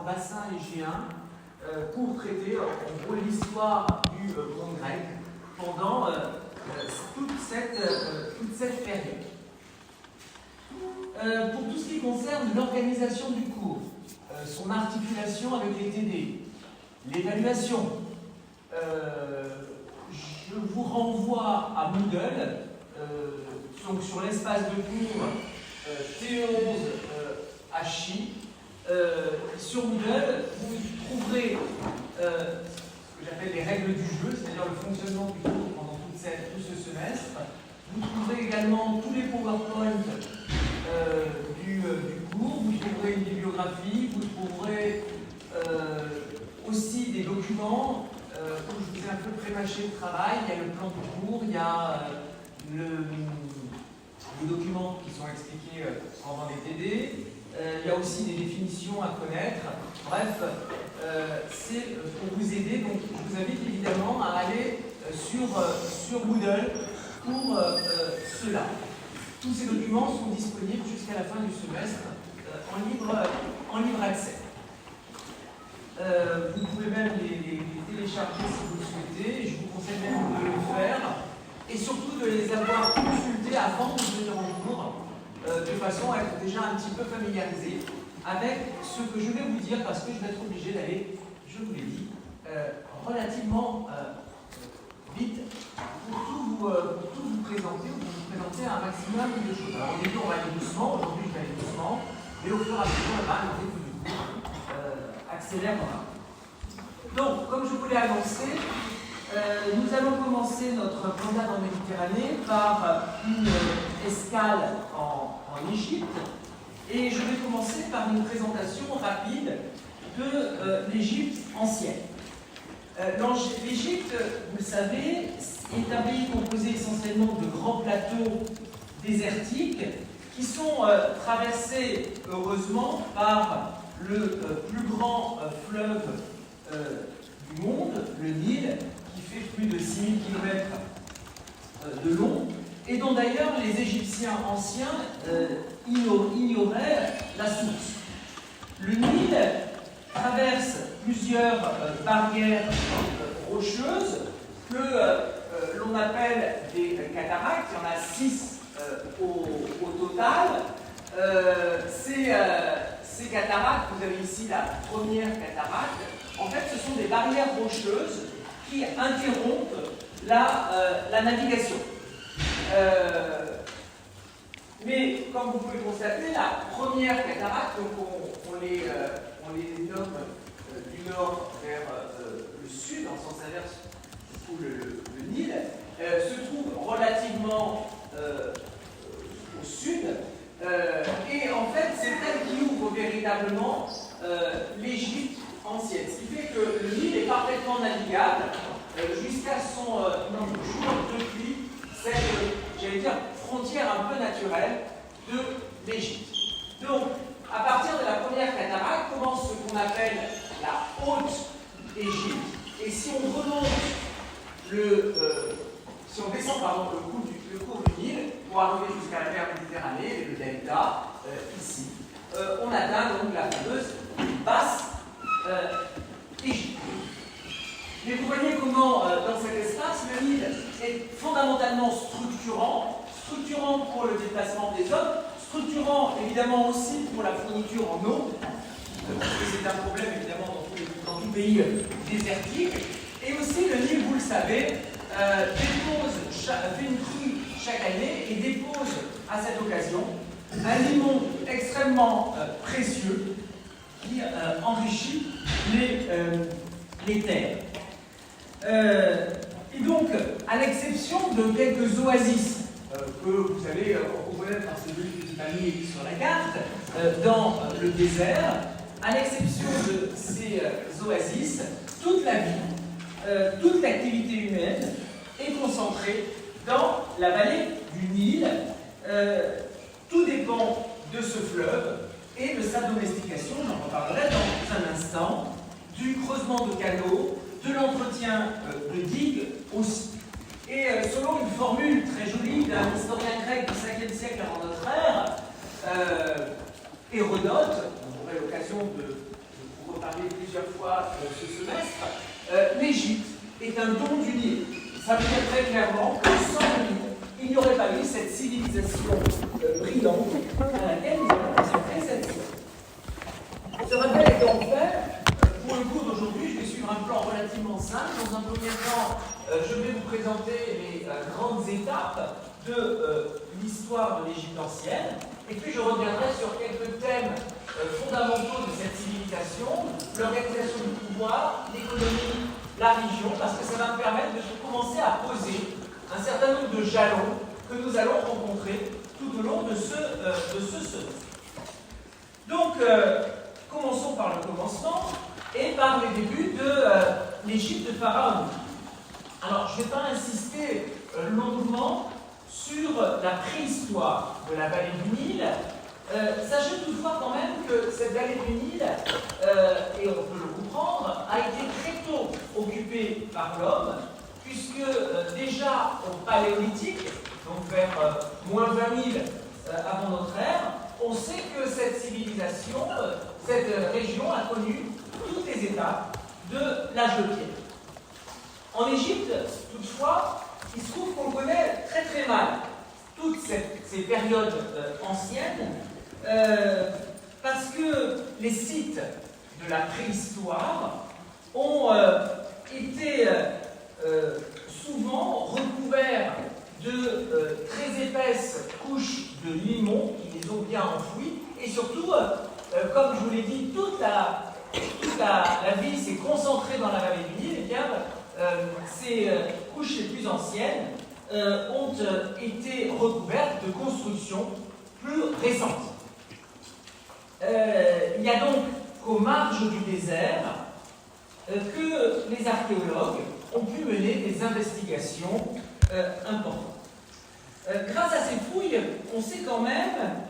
bassin égéen pour traiter en gros l'histoire du monde grec pendant toute cette période. Pour tout ce qui concerne l'organisation du cours, son articulation avec les TD, l'évaluation, je vous renvoie à Moodle, donc sur l'espace de cours T11 HI. Sur Moodle, vous trouverez ce que j'appelle les règles du jeu, c'est-à-dire le fonctionnement du cours pendant tout ce semestre. Vous trouverez également tous les PowerPoint du cours, vous trouverez une bibliographie, vous trouverez aussi des documents où je vous ai un peu prémâché le travail. Il y a le plan du cours, il y a les documents qui sont expliqués pendant les TD, il y a aussi des définitions à connaître. Bref, c'est pour vous aider. Donc, je vous invite évidemment à aller sur Moodle pour cela. Tous ces documents sont disponibles jusqu'à la fin du semestre en libre accès. Vous pouvez même les télécharger si vous le souhaitez. Je vous conseille même de le faire et surtout de les avoir consultés avant de venir en cours, de façon à être déjà un petit peu familiarisé avec ce que je vais vous dire, parce que je vais être obligé d'aller, je vous l'ai dit, relativement vite pour tout vous présenter, ou pour vous présenter un maximum de choses. Alors au début on va aller doucement, aujourd'hui je vais aller doucement, mais au fur et à mesure le rythme du cours accélère. Donc, comme je vous l'ai annoncé, nous allons commencer notre promenade en Méditerranée par une escale en Égypte, et je vais commencer par une présentation rapide de l'Égypte ancienne. L'Égypte, vous le savez, est un pays composé essentiellement de grands plateaux désertiques qui sont traversés, heureusement, par le plus grand fleuve du monde, le Nil, qui fait plus de 6000 km de long, et dont d'ailleurs les Égyptiens anciens ignoraient la source. Le Nil traverse plusieurs barrières rocheuses que l'on appelle des cataractes. Il y en a 6 au total. Ces cataractes, vous avez ici la première cataracte, en fait ce sont des barrières rocheuses qui interrompent la navigation. Mais comme vous pouvez constater, la première cataracte, donc on les nomme du nord vers le sud, en sens inverse sous le Nil, se trouve relativement au sud. Et en fait, c'est elle qui ouvre véritablement l'Égypte ancienne. Ce qui fait que le Nil est parfaitement navigable jusqu'à son jour depuis cette, j'allais dire, frontière un peu naturelle de l'Égypte. Donc, à partir de la première cataracte, commence ce qu'on appelle la Haute-Égypte. Et si on remonte si on descend le cours du Nil pour arriver jusqu'à la mer Méditerranée, le delta, ici, on atteint donc la fameuse basse Égypte. Mais vous voyez comment, dans cet espace, le Nil est fondamentalement structurant pour le déplacement des hommes, structurant évidemment aussi pour la fourniture en eau, parce que c'est un problème évidemment dans tout pays désertique. Et aussi, le Nil, vous le savez, fait une crue chaque année et dépose à cette occasion un limon extrêmement précieux qui enrichit les terres. Et donc, à l'exception de quelques oasis que vous allez reconnaître par ces deux petits paniers sur la carte, dans le désert, à l'exception de ces oasis, toute la vie, toute l'activité humaine est concentrée dans la vallée du Nil. Tout dépend de ce fleuve et de sa domestication, j'en reparlerai dans un instant, du creusement de canaux, de l'entretien de digues aussi. Et selon une formule très jolie d'un historien grec du 5e siècle avant notre ère, Hérodote, on aurait l'occasion de vous reparler parlé plusieurs fois ce semestre, l'Égypte est un don du Nil. Ça veut dire très clairement que sans le Nil, il n'y aurait pas eu cette civilisation brillante à laquelle nous avons consacré cette séance. Ce rappel étant fait, pour le cours d'aujourd'hui, je vais suivre un plan relativement simple. Dans un premier temps, je vais vous présenter les grandes étapes de l'histoire de l'Égypte ancienne, et puis je reviendrai sur quelques thèmes fondamentaux de cette civilisation, l'organisation du pouvoir, l'économie, la religion, parce que ça va me permettre de commencer à poser un certain nombre de jalons que nous allons rencontrer tout au long de ce semestre. Donc, commençons par le commencement et par les débuts de l'Égypte pharaonique. Alors, je ne vais pas insister longuement sur la préhistoire de la vallée du Nil. Sachez toutefois quand même que cette vallée du Nil, et on peut le comprendre, a été très tôt occupée par l'homme, puisque déjà au Paléolithique, donc vers moins 20 000 avant notre ère, on sait que cette civilisation, cette région a connu toutes les étapes de l'âge de pierre. En Égypte, toutefois, il se trouve qu'on connaît très très mal toutes ces périodes anciennes, parce que les sites de la préhistoire ont été souvent recouverts de très épaisses couches de limon qui les ont bien enfouis, et surtout, comme je vous l'ai dit, toute la vie s'est concentrée dans la vallée du Nil, et bien ces couches les plus anciennes ont été recouvertes de constructions plus récentes. Il n'y a donc qu'aux marges du désert que les archéologues ont pu mener des investigations importantes. Grâce à ces fouilles, on sait quand même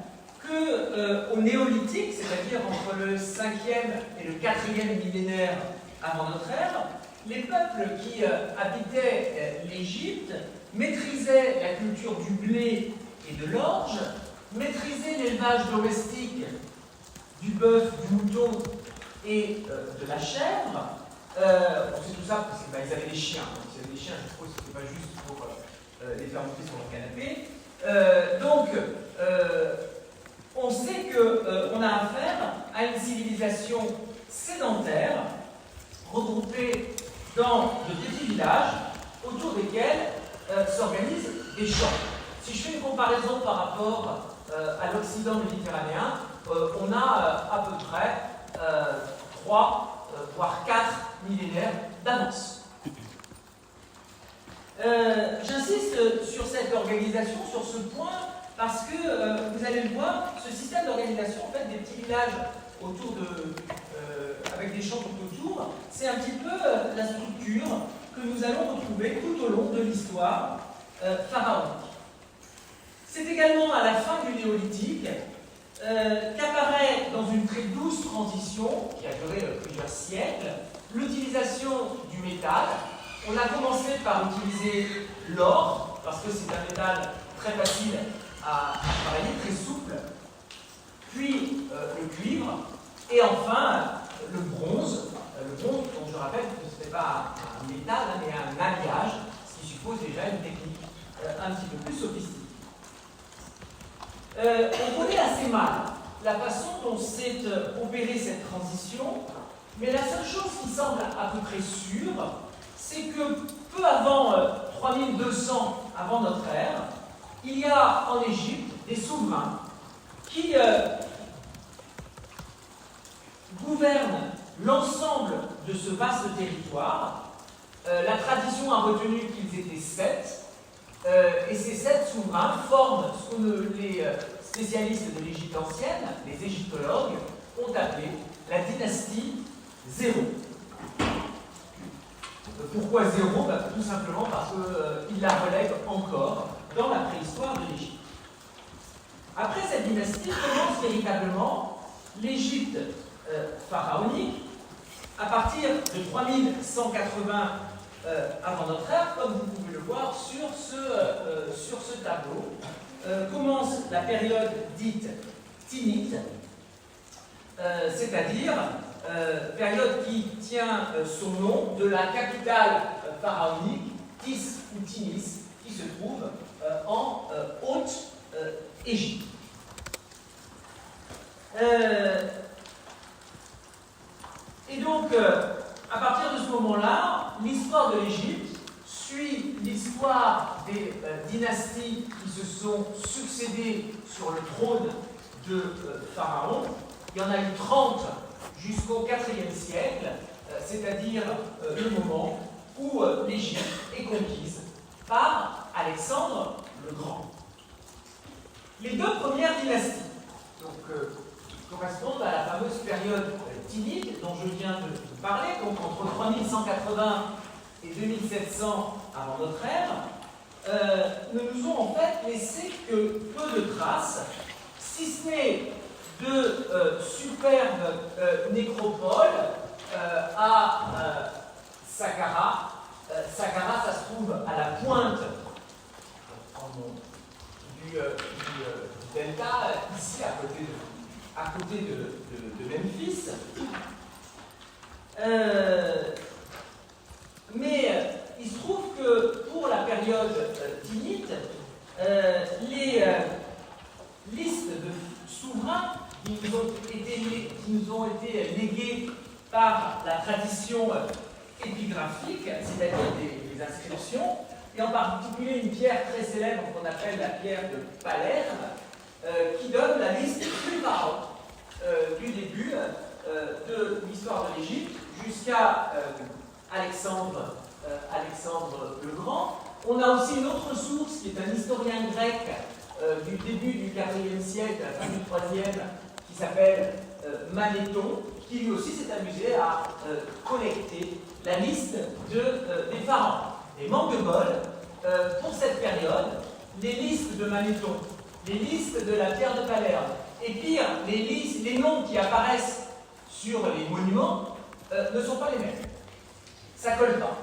qu'au néolithique, c'est-à-dire entre le 5e et le 4e millénaire avant notre ère, les peuples qui habitaient l'Égypte maîtrisaient la culture du blé et de l'orge, maîtrisaient l'élevage domestique du bœuf, du mouton et de la chèvre. On sait tout ça parce qu'ils avaient des chiens. Donc, s'il y avait des chiens, je suppose que ce n'était pas juste pour les faire monter sur leur canapé. On sait qu'on a affaire à une civilisation sédentaire, regroupée dans de petits villages autour desquels s'organisent des champs. Si je fais une comparaison par rapport à l'Occident méditerranéen, on a à peu près 3, voire 4 millénaires d'avance. J'insiste sur cette organisation, sur ce point, parce que vous allez le voir, ce système d'organisation, en fait, des petits villages autour avec des champs tout autour, c'est un petit peu la structure que nous allons retrouver tout au long de l'histoire pharaonique. C'est également à la fin du néolithique qu'apparaît dans une très douce transition, qui a duré plusieurs siècles, l'utilisation du métal. On a commencé par utiliser l'or, parce que c'est un métal très facile à travailler, très souple, puis le cuivre, et enfin le bronze. Le bronze, dont je rappelle que ce n'est pas un métal, mais un alliage, ce qui suppose déjà une technique un petit peu plus sophistiquée. On connaît assez mal la façon dont s'est opérée cette transition, mais la seule chose qui semble à peu près sûre, c'est que peu avant 3200 avant notre ère, il y a en Égypte des souverains qui gouvernent l'ensemble de ce vaste territoire. La tradition a retenu qu'ils étaient 7, et ces 7 souverains forment ce que les spécialistes de l'Égypte ancienne, les égyptologues, ont appelé la dynastie 0. Pourquoi 0 ? Tout simplement parce qu'ils la relèvent encore dans la préhistoire de l'Égypte. Après cette dynastie commence véritablement l'Égypte pharaonique à partir de 3180 avant notre ère, comme vous pouvez le voir sur ce tableau. Commence la période dite Tinite, c'est-à-dire période qui tient son nom de la capitale pharaonique, Tis ou Tinis, qui se trouve en Haute-Égypte. Et donc, à partir de ce moment-là, l'histoire de l'Égypte suit l'histoire des dynasties qui se sont succédées sur le trône de Pharaon. Il y en a eu 30 jusqu'au IVe siècle, c'est-à-dire le moment où l'Égypte est conquise par Alexandre le Grand. Les deux premières dynasties correspondent à la fameuse période tinite dont je viens de parler, donc entre 3180 et 2700 avant notre ère, ne nous ont en fait laissé que peu de traces, si ce n'est de superbes nécropoles à Saqqara. Saqqara, ça se trouve à la pointe du delta, ici à côté de Memphis. Mais il se trouve que pour la période tinite, les listes de souverains qui nous ont été légués par la tradition épigraphique, c'est-à-dire des inscriptions, et en particulier une pierre très célèbre qu'on appelle la pierre de Palerme, qui donne la liste du pharaon du début de l'histoire de l'Égypte jusqu'à Alexandre le Grand. On a aussi une autre source qui est un historien grec du début du IVe siècle, à la fin du IIIe, qui s'appelle Manéthon, qui lui aussi s'est amusé à collecter la liste des pharaons. Et manque de bol, pour cette période, les listes de Manéthon, les listes de la pierre de Palerme, et pire, les noms qui apparaissent sur les monuments ne sont pas les mêmes. Ça colle pas.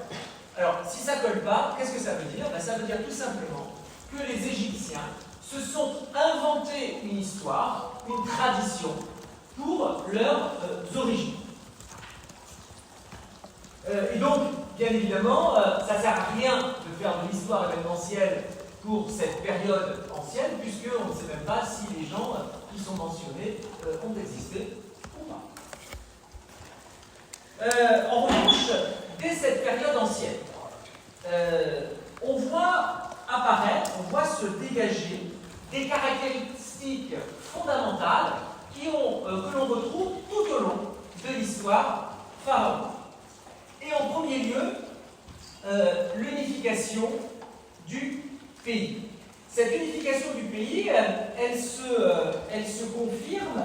Alors, si ça colle pas, qu'est-ce que ça veut dire? Ça veut dire tout simplement que les Égyptiens se sont inventés une histoire, une tradition pour leurs origines. Et donc, bien évidemment, ça ne sert à rien de faire de l'histoire événementielle pour cette période ancienne, puisqu'on ne sait même pas si les gens qui sont mentionnés ont existé ou pas. En revanche, dès cette période ancienne, on voit apparaître, on voit se dégager des caractéristiques fondamentales que l'on retrouve tout au long de l'histoire pharaonique. Et en premier lieu, l'unification du pays. Cette unification du pays, elle se confirme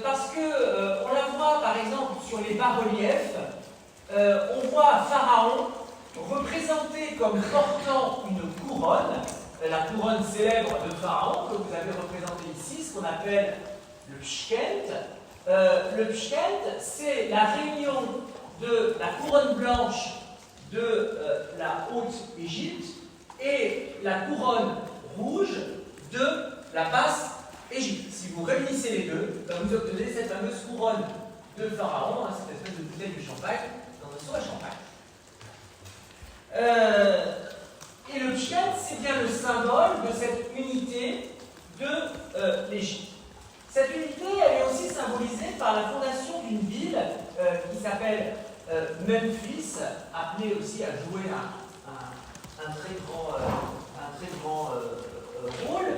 parce que on la voit par exemple sur les bas-reliefs, on voit Pharaon représenté comme portant une couronne, la couronne célèbre de Pharaon que vous avez représentée ici, ce qu'on appelle le pshkent. Le pshkent, c'est la réunion de la couronne blanche de la Haute-Égypte et la couronne rouge de la Basse-Égypte. Si vous réunissez les deux, vous obtenez cette fameuse couronne de Pharaon, cette espèce de bouteille de champagne dans un seau à champagne. Et le pshkent, c'est bien le symbole de cette unité de l'Égypte. Cette unité, elle est aussi symbolisée par la fondation d'une ville qui s'appelle Memphis, appelée aussi à jouer un très grand rôle.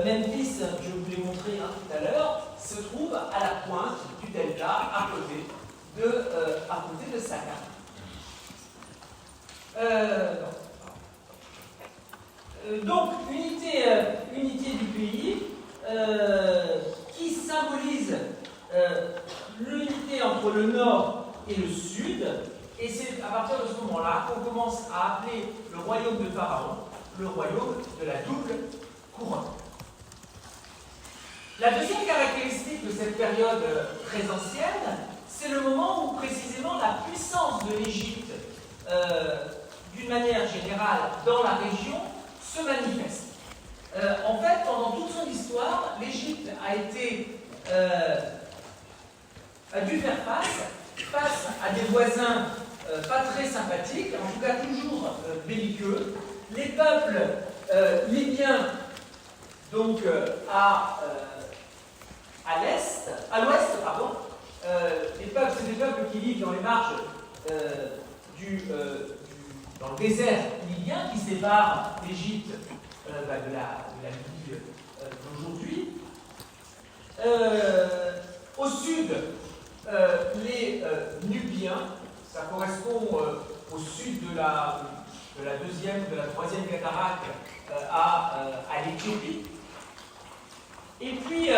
Memphis, je vous l'ai montré tout à l'heure, se trouve à la pointe du delta, à côté de Saqqara. Donc, unité du pays qui symbolise l'unité entre le nord et le sud, et c'est à partir de ce moment-là qu'on commence à appeler le royaume de Pharaon le royaume de la double couronne. La deuxième caractéristique de cette période très ancienne, c'est le moment où précisément la puissance de l'Égypte, d'une manière générale dans la région, se manifeste. En fait, pendant toute son histoire, l'Égypte a été a dû faire face à des voisins pas très sympathiques, en tout cas toujours belliqueux. Les peuples libyens, donc à l'ouest, pardon, c'est des peuples qui vivent dans les marges dans le désert libyen qui sépare l'Égypte de la Libye d'aujourd'hui. Au sud, les Nubiens, ça correspond au sud de la deuxième, de la troisième cataracte à l'Éthiopie. Et puis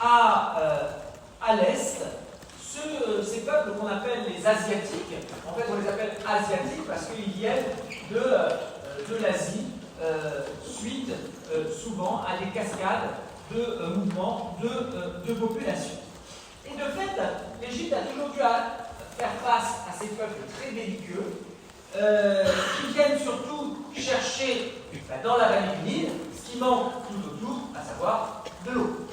à l'est, ces peuples qu'on appelle les Asiatiques, en fait on les appelle Asiatiques parce qu'ils viennent de l'Asie, suite souvent à des cascades de mouvements de population. Et de fait, l'Égypte a toujours dû faire face à ces peuples très belliqueux, qui viennent surtout chercher dans la vallée du Nil ce qui manque tout autour, à savoir de l'eau.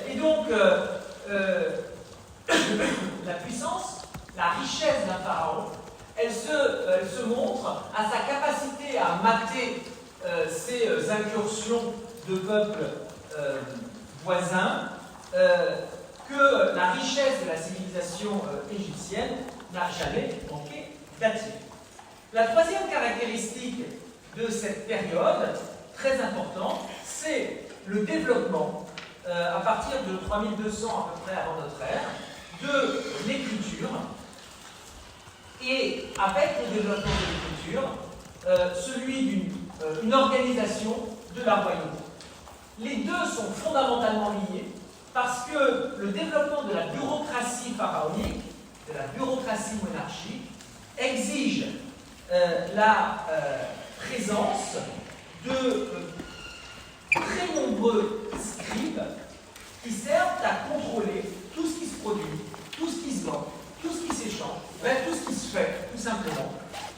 Et donc, la puissance, la richesse d'un pharaon, elle se montre à sa capacité à mater ces incursions de peuples voisins, que la richesse de la civilisation égyptienne n'a jamais manqué d'attirer. La troisième caractéristique de cette période, très importante, c'est le développement, à partir de 3200 à peu près avant notre ère, de l'écriture, et avec le développement de l'écriture, celui d'une organisation de la royauté. Les deux sont fondamentalement liés parce que le développement de la bureaucratie pharaonique, de la bureaucratie monarchique, exige la présence de très nombreux scribes qui servent à contrôler tout ce qui se produit, tout ce qui se vend, tout ce qui s'échange, bref, tout ce qui se fait, tout simplement,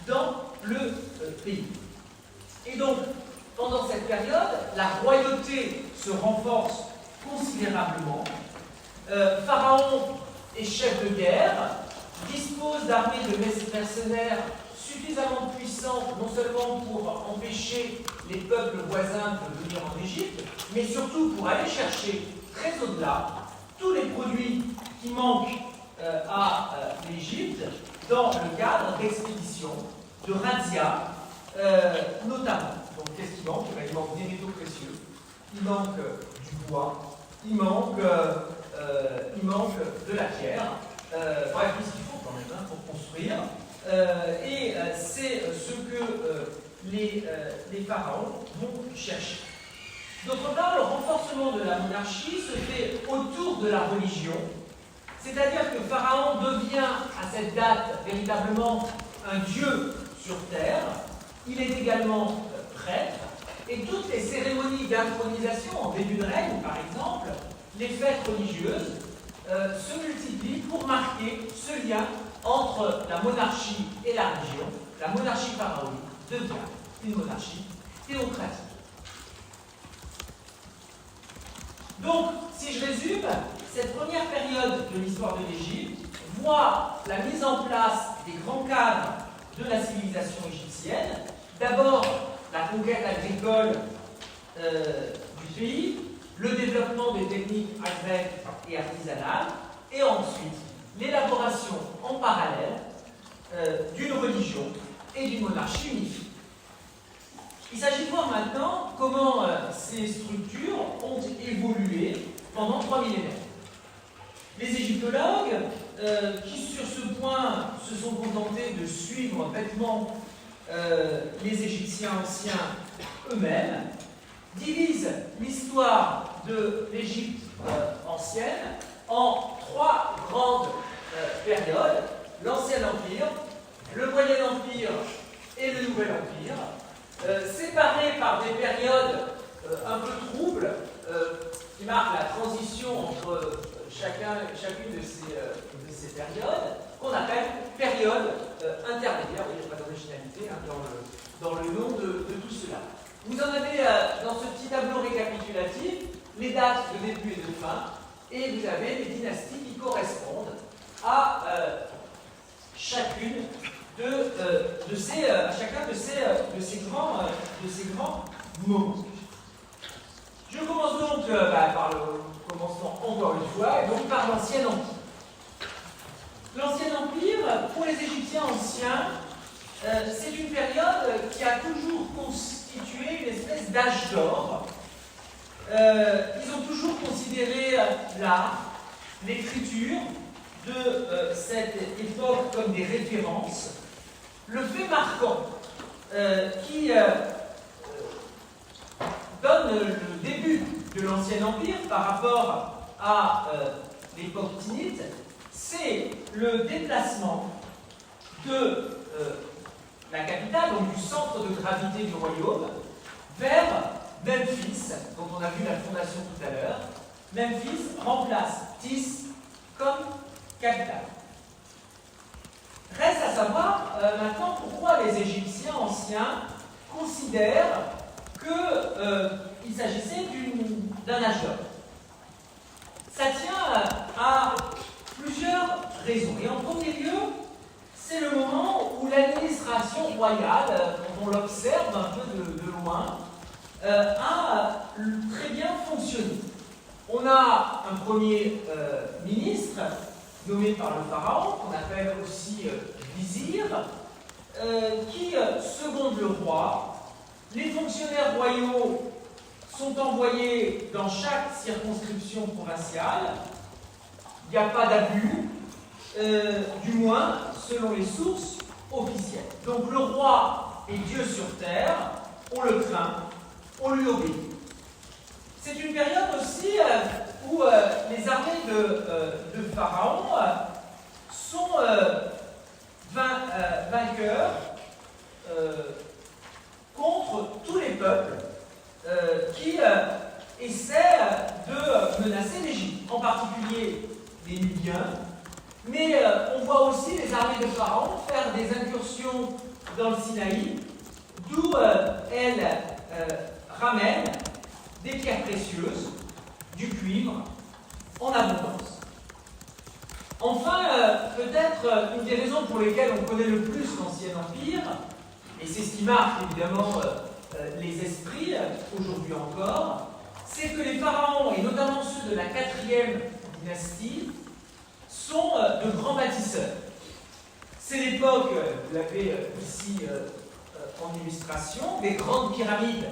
dans le pays. Et donc, pendant cette période, la royauté se renforce considérablement. Pharaon est chef de guerre, dispose d'armées de mercenaires suffisamment puissantes, non seulement pour empêcher les peuples voisins de venir en Égypte, mais surtout pour aller chercher très au-delà tous les produits qui manquent à l'Égypte dans le cadre d'expéditions, de razzias, notamment. Donc qu'est-ce qui manque? Il manque des métaux précieux, il manque du bois, il manque de la pierre, bref, tout ce qu'il faut quand même pour construire. Et c'est ce que les pharaons vont chercher. D'autre part, le renforcement de la monarchie se fait autour de la religion, c'est-à-dire que Pharaon devient à cette date véritablement un dieu sur terre. Il est également prêtre, et toutes les cérémonies d'intronisation en début de règne, par exemple, les fêtes religieuses, se multiplient pour marquer ce lien entre la monarchie et la religion. La monarchie pharaonique devient une monarchie théocratique. Donc, si je résume, cette première période de l'histoire de l'Égypte voit la mise en place des grands cadres de la civilisation égyptienne. D'abord, la conquête agricole du pays, le développement des techniques agricoles et artisanales, et ensuite l'élaboration en parallèle d'une religion et d'une monarchie unifiée. Il s'agit de voir maintenant comment ces structures ont évolué pendant 3 millénaires. Les égyptologues, qui sur ce point se sont contentés de suivre bêtement les Égyptiens anciens eux-mêmes, divisent l'histoire de l'Égypte ancienne en 3 grandes périodes: l'Ancien Empire, le Moyen Empire et le Nouvel Empire, séparés par des périodes un peu troubles qui marquent la transition entre chacune de ces périodes, qu'on appelle période intermédiaire. Il n'y a pas d'originalité dans le nom de tout cela. Vous en avez dans ce petit tableau récapitulatif les dates de début et de fin, et vous avez les dynasties qui correspondent à chacune à chacun de ces grands moments. Je commence donc par le commencement encore une fois, et donc par l'Ancien Empire. L'Ancien Empire, pour les Égyptiens anciens, c'est une période qui a toujours constitué une espèce d'âge d'or. Ils ont toujours considéré l'art, l'écriture de cette époque comme des références. Le fait marquant qui donne le début de l'Ancien Empire par rapport à l'époque tinnite, c'est le déplacement de la capitale, donc du centre de gravité du royaume, vers Memphis, dont on a vu la fondation tout à l'heure. Memphis remplace Tis comme capitale. Reste à savoir maintenant pourquoi les Égyptiens anciens considèrent qu'il s'agissait d'un âge d'or. Ça tient à plusieurs raisons. Et en premier lieu, c'est le moment où l'administration royale, quand on l'observe un peu de loin, a très bien fonctionné. On a un premier ministre nommé par le pharaon, qu'on appelle aussi vizir, qui seconde le roi. Les fonctionnaires royaux sont envoyés dans chaque circonscription provinciale. Il n'y a pas d'abus, du moins selon les sources officielles. Donc le roi est Dieu sur terre, on le craint, on lui obéit. C'est une période aussi où les armées de Pharaon sont vainqueurs contre tous les peuples qui essaient de menacer l'Égypte, en particulier les Nubiens, mais on voit aussi les armées de Pharaon faire des incursions dans le Sinaï, d'où elles ramènent des pierres précieuses, du cuivre, en abondance. Enfin, peut-être une des raisons pour lesquelles on connaît le plus l'Ancien Empire, et c'est ce qui marque évidemment les esprits aujourd'hui encore, c'est que les pharaons, et notamment ceux de la 4e dynastie, sont de grands bâtisseurs. C'est l'époque, vous l'avez ici en illustration, des grandes pyramides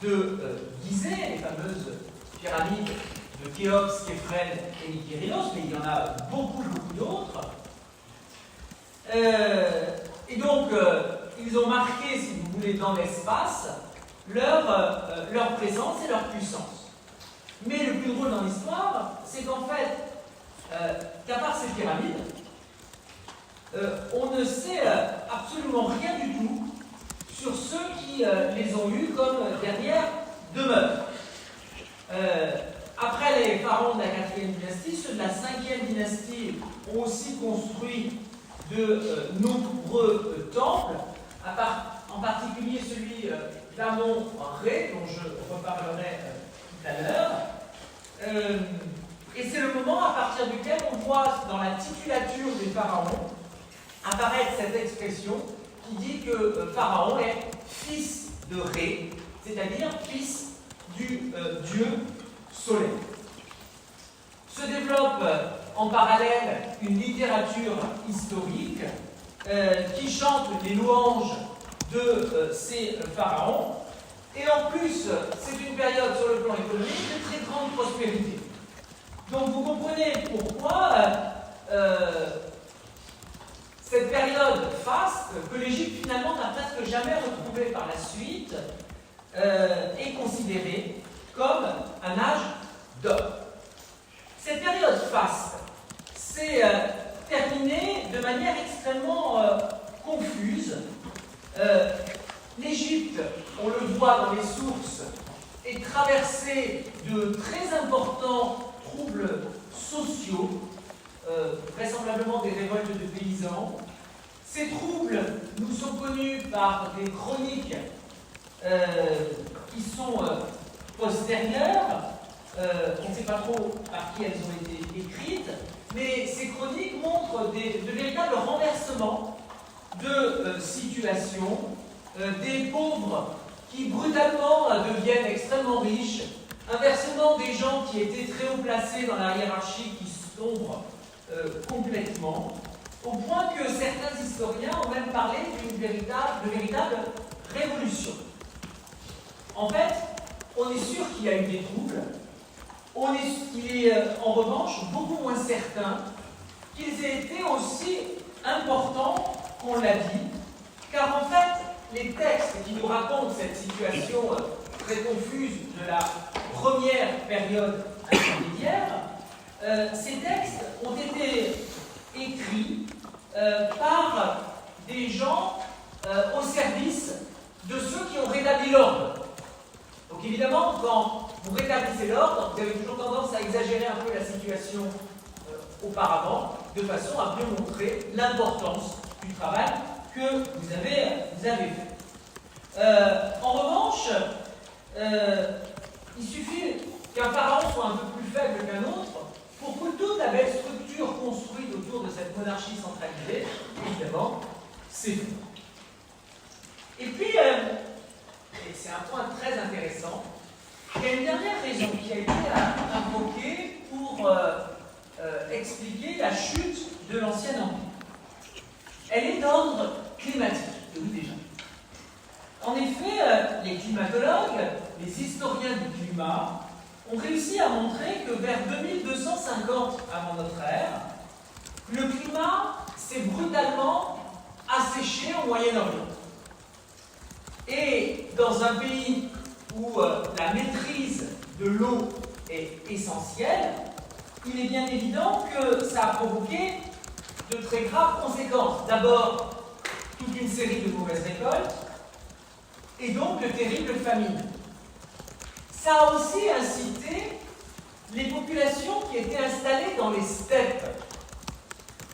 de Gizeh, les fameuses pyramides de Khéops, Képhren et Mykérinos, mais il y en a beaucoup d'autres. Et donc, ils ont marqué, si vous voulez, dans l'espace, leur présence et leur puissance. Mais le plus drôle dans l'histoire, c'est qu'en fait, qu'à part ces pyramides, on ne sait absolument rien du tout sur ceux qui les ont eus comme dernière demeure. Après les pharaons de la 4e dynastie, ceux de la 5e dynastie ont aussi construit de nombreux temples, en particulier celui d'Amon-Ré, dont je reparlerai tout à l'heure. Et c'est le moment à partir duquel on voit dans la titulature des pharaons apparaître cette expression qui dit que Pharaon est fils de Ré, c'est-à-dire fils du dieu soleil. Se développe en parallèle une littérature historique qui chante les louanges de ces pharaons, et en plus, c'est une période sur le plan économique de très grande prospérité. Donc vous comprenez pourquoi cette période faste, que l'Égypte finalement n'a presque jamais retrouvée par la suite, est considérée comme un âge d'or. Cette période faste s'est terminée de manière extrêmement confuse. L'Égypte, on le voit dans les sources, est traversée de très importants troubles sociaux, vraisemblablement des révoltes de paysans. Ces troubles nous sont connus par des chroniques qui sont postérieures, pas trop par qui elles ont été écrites, mais ces chroniques montrent de véritables renversements de situation, des pauvres qui brutalement deviennent extrêmement riches, inversement des gens qui étaient très haut placés dans la hiérarchie qui sombrent complètement, au point que certains historiens ont même parlé de véritable révolution. En fait, on est sûr qu'il y a eu des troubles, il est en revanche beaucoup moins certain qu'ils aient été aussi importants qu'on l'a dit, car en fait, les textes qui nous racontent cette situation très confuse de la première période intermédiaire, ces textes ont été écrits par des gens au service de ceux qui ont rétabli l'ordre. Donc évidemment, quand vous rétablissez l'ordre, vous avez toujours tendance à exagérer un peu la situation auparavant, de façon à bien montrer l'importance du travail que vous avez fait. En revanche, il suffit qu'un pharaon soit un peu plus faible qu'un autre pour que toute la belle structure construite autour de cette monarchie centralisée, évidemment, s'effondre. Et puis, et c'est un point très intéressant, il y a une dernière raison qui a été invoquée pour expliquer la chute de l'Ancien Empire. Elle est d'ordre climatique, oui déjà. En effet, les climatologues, les historiens du climat, ont réussi à montrer que vers 2250 avant notre ère, le climat s'est brutalement asséché au Moyen-Orient. Et dans un pays où la maîtrise de l'eau est essentielle, il est bien évident que ça a provoqué de très graves conséquences. D'abord, toute une série de mauvaises récoltes, et donc de terribles famines. Ça a aussi incité les populations qui étaient installées dans les steppes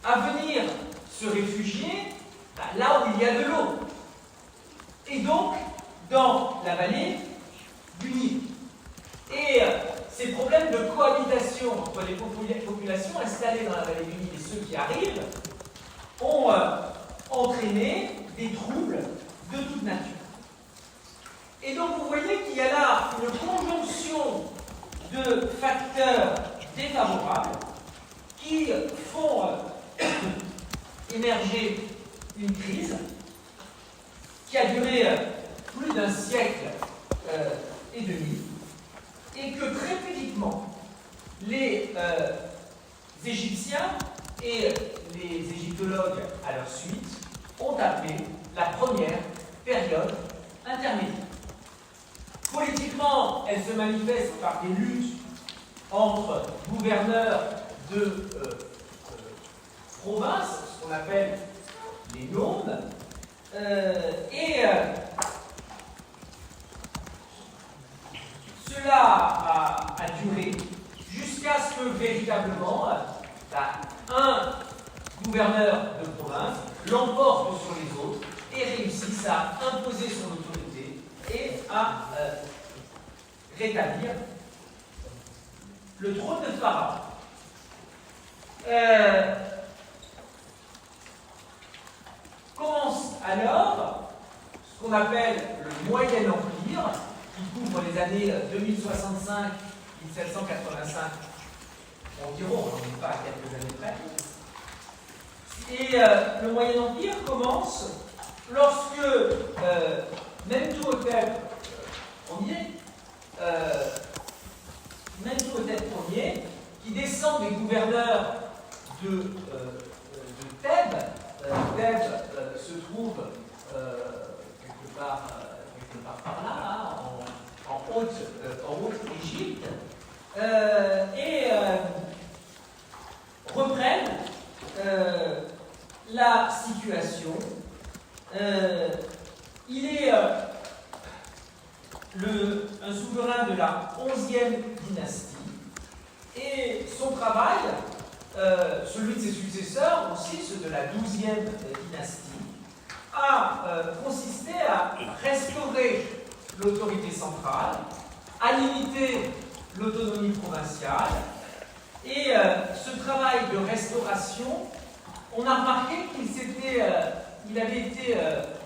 à venir se réfugier là où il y a de l'eau, et donc dans la vallée du Nil. Et ces problèmes de cohabitation entre les populations installées dans la vallée du Nil et ceux qui arrivent ont entraîné des troubles de toute nature. Et donc vous voyez qu'il y a là une conjonction de facteurs défavorables qui font émerger une crise qui a duré plus d'un siècle et demi, et que très pudiquement les Égyptiens et les égyptologues à leur suite ont appelé la première période intermédiaire. Politiquement, elle se manifeste par des luttes entre gouverneurs de provinces, ce qu'on appelle les nomes, et cela a duré jusqu'à ce que véritablement un gouverneur de province l'emporte sur les autres et réussisse à imposer son autorité et à rétablir le trône de Pharaon. Commence alors ce qu'on appelle le Moyen Empire, qui couvre les années 2065-1785 environ, on n'est pas à quelques années près. Et le Moyen Empire commence lorsque Mentuhotep Ier, qui descend des gouverneurs de Thèbes, Thèbes se trouve quelque part par là, en Haute-Égypte, et reprennent la situation. Il est un souverain de la 11e dynastie, et son travail, celui de ses successeurs, aussi ceux de la 12e dynastie, a consisté à restaurer l'autorité centrale, à limiter l'autonomie provinciale. Et ce travail de restauration, on a remarqué qu'il avait été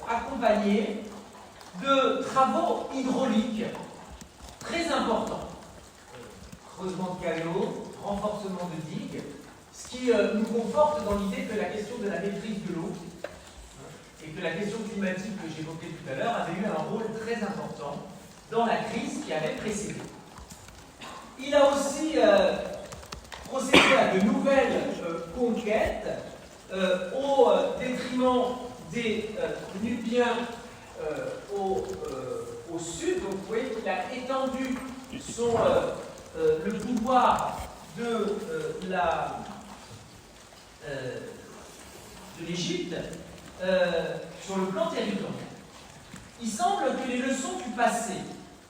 accompagné de travaux hydrauliques très importants. Creusement de canaux, renforcement de digues, ce qui nous conforte dans l'idée que la question de la maîtrise de l'eau et que la question climatique que j'évoquais tout à l'heure avait eu un rôle très important dans la crise qui avait précédé. Il a aussi procédé à de nouvelles conquêtes au détriment des Nubiens au sud. Donc vous voyez qu'il a étendu le pouvoir de l'Égypte sur le plan territorial. Il semble que les leçons du passé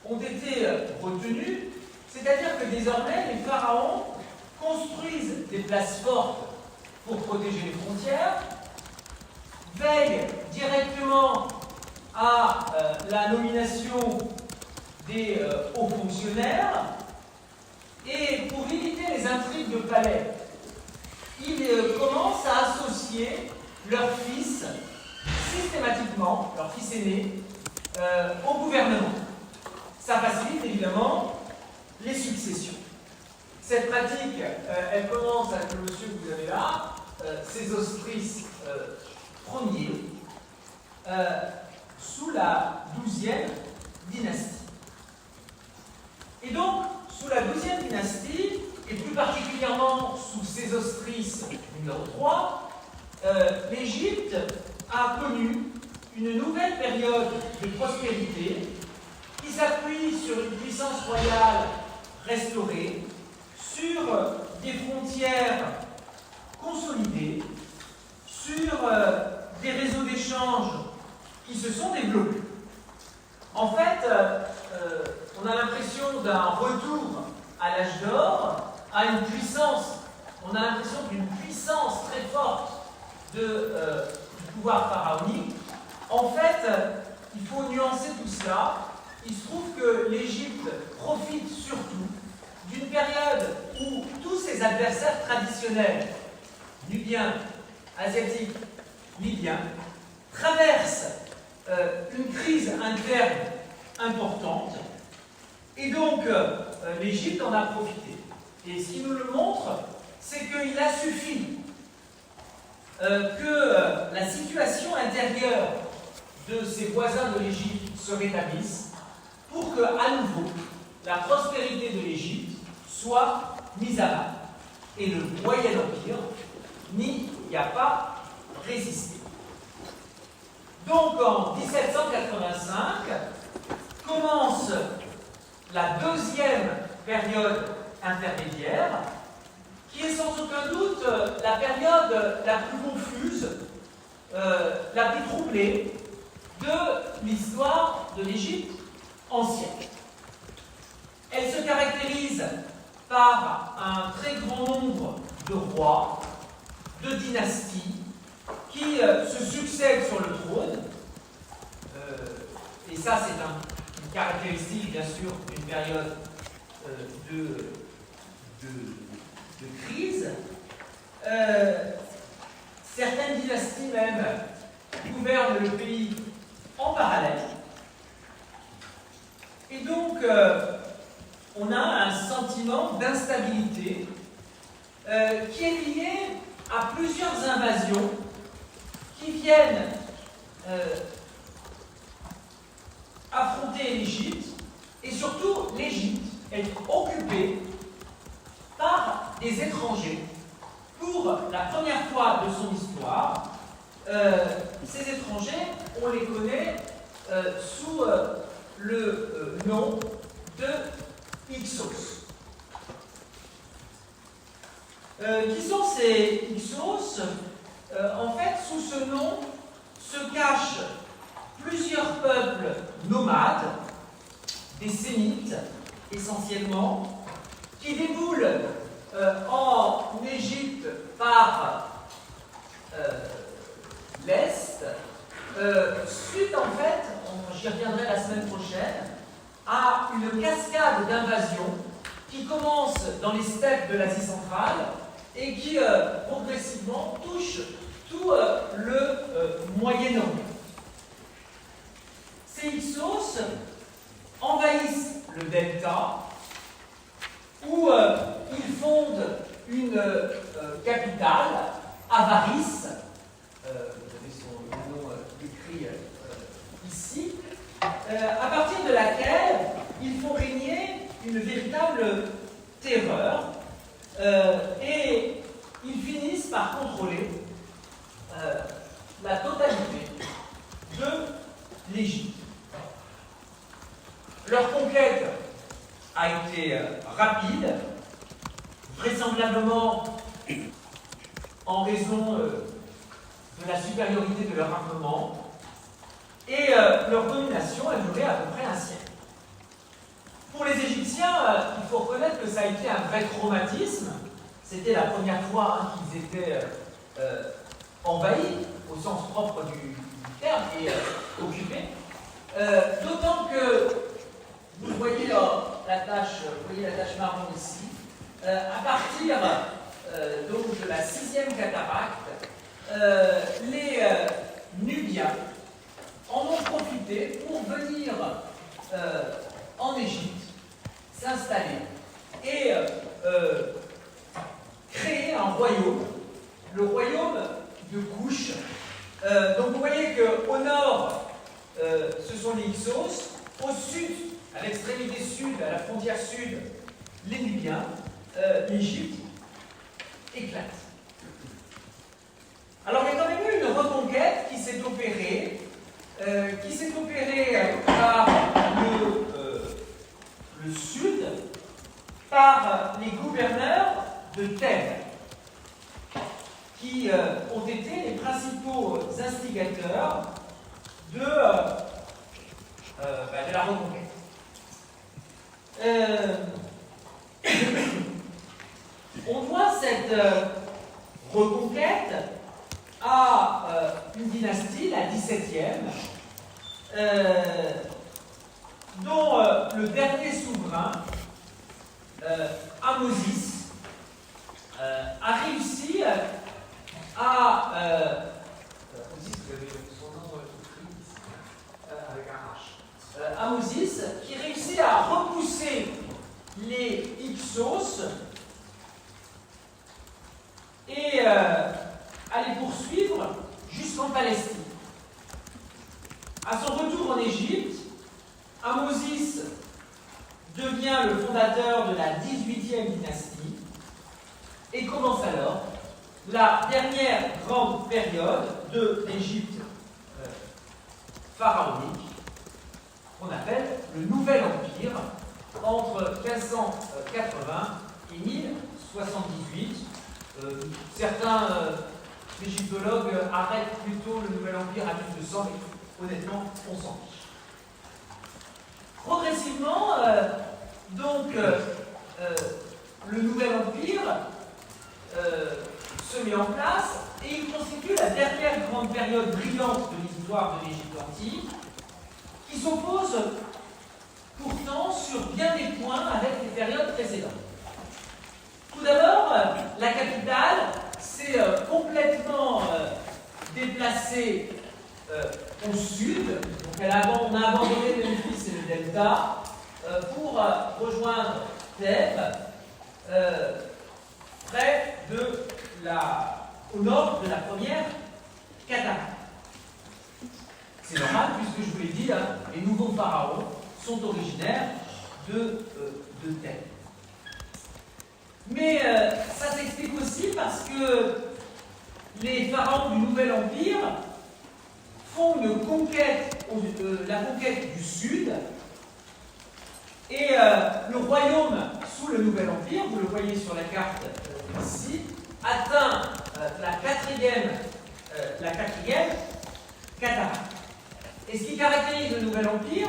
ont été retenues, c'est-à-dire que désormais les pharaons construisent des places fortes pour protéger les frontières, veillent directement à la nomination des hauts fonctionnaires, et pour éviter les intrigues de palais, ils commencent à associer leurs fils systématiquement, leurs fils aînés, au gouvernement. Ça facilite évidemment les successions. Cette pratique, elle commence avec le monsieur que vous avez là, Sésostris Ier, sous la 12e dynastie. Et donc, sous la 12e dynastie, et plus particulièrement sous Sésostris numéro 3, l'Égypte a connu une nouvelle période de prospérité qui s'appuie sur une puissance royale restaurée, sur des frontières consolidées, sur des réseaux d'échanges qui se sont développés. En fait, on a l'impression d'un retour à l'âge d'or, à une puissance, on a l'impression d'une puissance très forte du pouvoir pharaonique. En fait, il faut nuancer tout cela. Il se trouve que l'Égypte profite surtout d'une période où tous ses adversaires traditionnels, nubiens, asiatiques, libyens, traversent une crise interne importante, et donc l'Égypte en a profité. Et ce qui nous le montre, c'est qu'il a suffi que la situation intérieure de ses voisins de l'Égypte se rétablisse pour que, à nouveau, la prospérité de l'Égypte soit mise à mal. Et le Moyen Empire n'y a pas résisté. Donc en 1785 commence la deuxième période intermédiaire, qui est sans aucun doute la période la plus confuse, la plus troublée de l'histoire de l'Égypte ancienne. Elle se caractérise par un très grand nombre de rois, de dynasties, qui se succèdent sur le trône. Et ça, c'est une caractéristique, bien sûr, d'une période de crise. Certaines dynasties même gouvernent le pays en parallèle. Et donc, on a un sentiment d'instabilité qui est lié à plusieurs invasions qui viennent affronter l'Égypte, et surtout l'Égypte est occupée par des étrangers. Pour la première fois de son histoire, ces étrangers, on les connaît sous le nom de Hyksos. Qui sont ces Hyksos? En fait, sous ce nom se cachent plusieurs peuples nomades, des Sémites essentiellement, qui déboulent en Égypte par l'Est, suite en fait, j'y reviendrai la semaine prochaine, à une cascade d'invasions qui commence dans les steppes de l'Asie centrale et qui progressivement touche tout le Moyen-Orient. Ces Hyksos envahissent le delta où ils fondent une capitale, Avaris, vous avez son nom écrit ici, à partir de laquelle ils font régner une véritable terreur et ils finissent par contrôler la totalité de l'Égypte. Leur conquête a été rapide, vraisemblablement en raison de la supériorité de leur armement, et leur domination a duré à peu près un siècle. Pour les Égyptiens, il faut reconnaître que ça a été un vrai traumatisme. C'était la première fois qu'ils étaient envahis, au sens propre du terme, et occupés. D'autant que, vous voyez la tache marron ici, à partir donc de la 6e cataracte, les Nubiens en ont profité pour venir en Égypte, s'installer et créer un royaume, le royaume de Couche. Donc vous voyez qu'au nord, ce sont les Hyksos, au sud, à l'extrémité sud, à la frontière sud, les Nubiens, l'Égypte éclate. Alors il y a quand même eu une reconquête qui s'est opérée par le sud, par les gouverneurs de Thèbes, qui ont été les principaux instigateurs de la reconquête. On doit cette reconquête à une dynastie, la 17e, dont le dernier souverain, Ahmosis, a réussi à... vous avez son nom écrit ici, avec un H. Ahmosis, qui réussit à repousser les Hyksos et à les poursuivre jusqu'en Palestine. À son retour en Égypte, Ahmosis devient le fondateur de la 18e dynastie et commence alors la dernière grande période de l'Égypte pharaonique, qu'on appelle le Nouvel Empire, entre 1580 et 1078. Certains égyptologues arrêtent plutôt le Nouvel Empire à 1200, mais honnêtement, on s'en fiche. Progressivement, le Nouvel Empire se met en place et il constitue la dernière grande période brillante de l'histoire de l'Égypte antique, qui s'oppose pourtant sur bien des points avec les périodes précédentes. Tout d'abord, la capitale s'est complètement déplacée au sud, donc on a abandonné Memphis et le delta pour rejoindre Thèbes, près de au nord de la première cataracte. C'est normal, puisque je vous l'ai dit, les nouveaux pharaons sont originaires de Thèbes. Mais ça s'explique aussi parce que les pharaons du Nouvel Empire font une conquête, la conquête du Sud, et le royaume sous le Nouvel Empire, vous le voyez sur la carte ici, atteint la quatrième cataracte. Et ce qui caractérise le Nouvel Empire,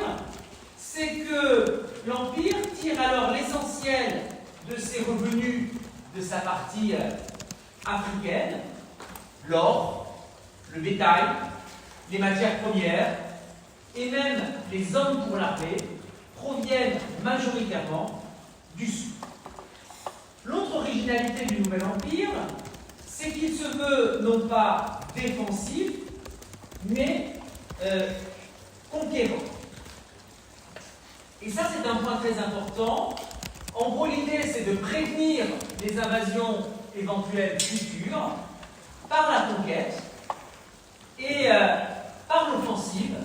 c'est que l'Empire tire alors l'essentiel de ses revenus de sa partie africaine, l'or, le bétail, les matières premières et même les hommes pour l'armée proviennent majoritairement du Sud. l'originalité du Nouvel Empire, c'est qu'il se veut non pas défensif, mais conquérant. Et ça, c'est un point très important. En gros, l'idée, c'est de prévenir les invasions éventuelles futures par la conquête et par l'offensive,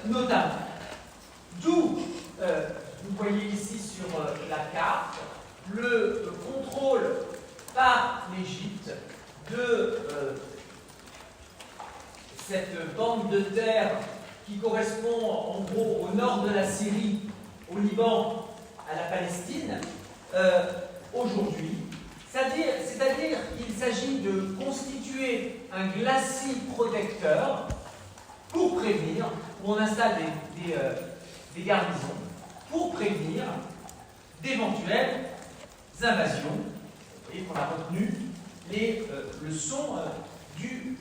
notamment. D'où, vous voyez ici sur la carte, le contrôle par l'Égypte de cette bande de terre qui correspond en gros au nord de la Syrie, au Liban, à la Palestine, aujourd'hui. C'est-à-dire qu'il s'agit de constituer un glacis protecteur pour prévenir, où on installe des garnisons, pour prévenir d'éventuelles invasions, et qu'on a retenu les leçons du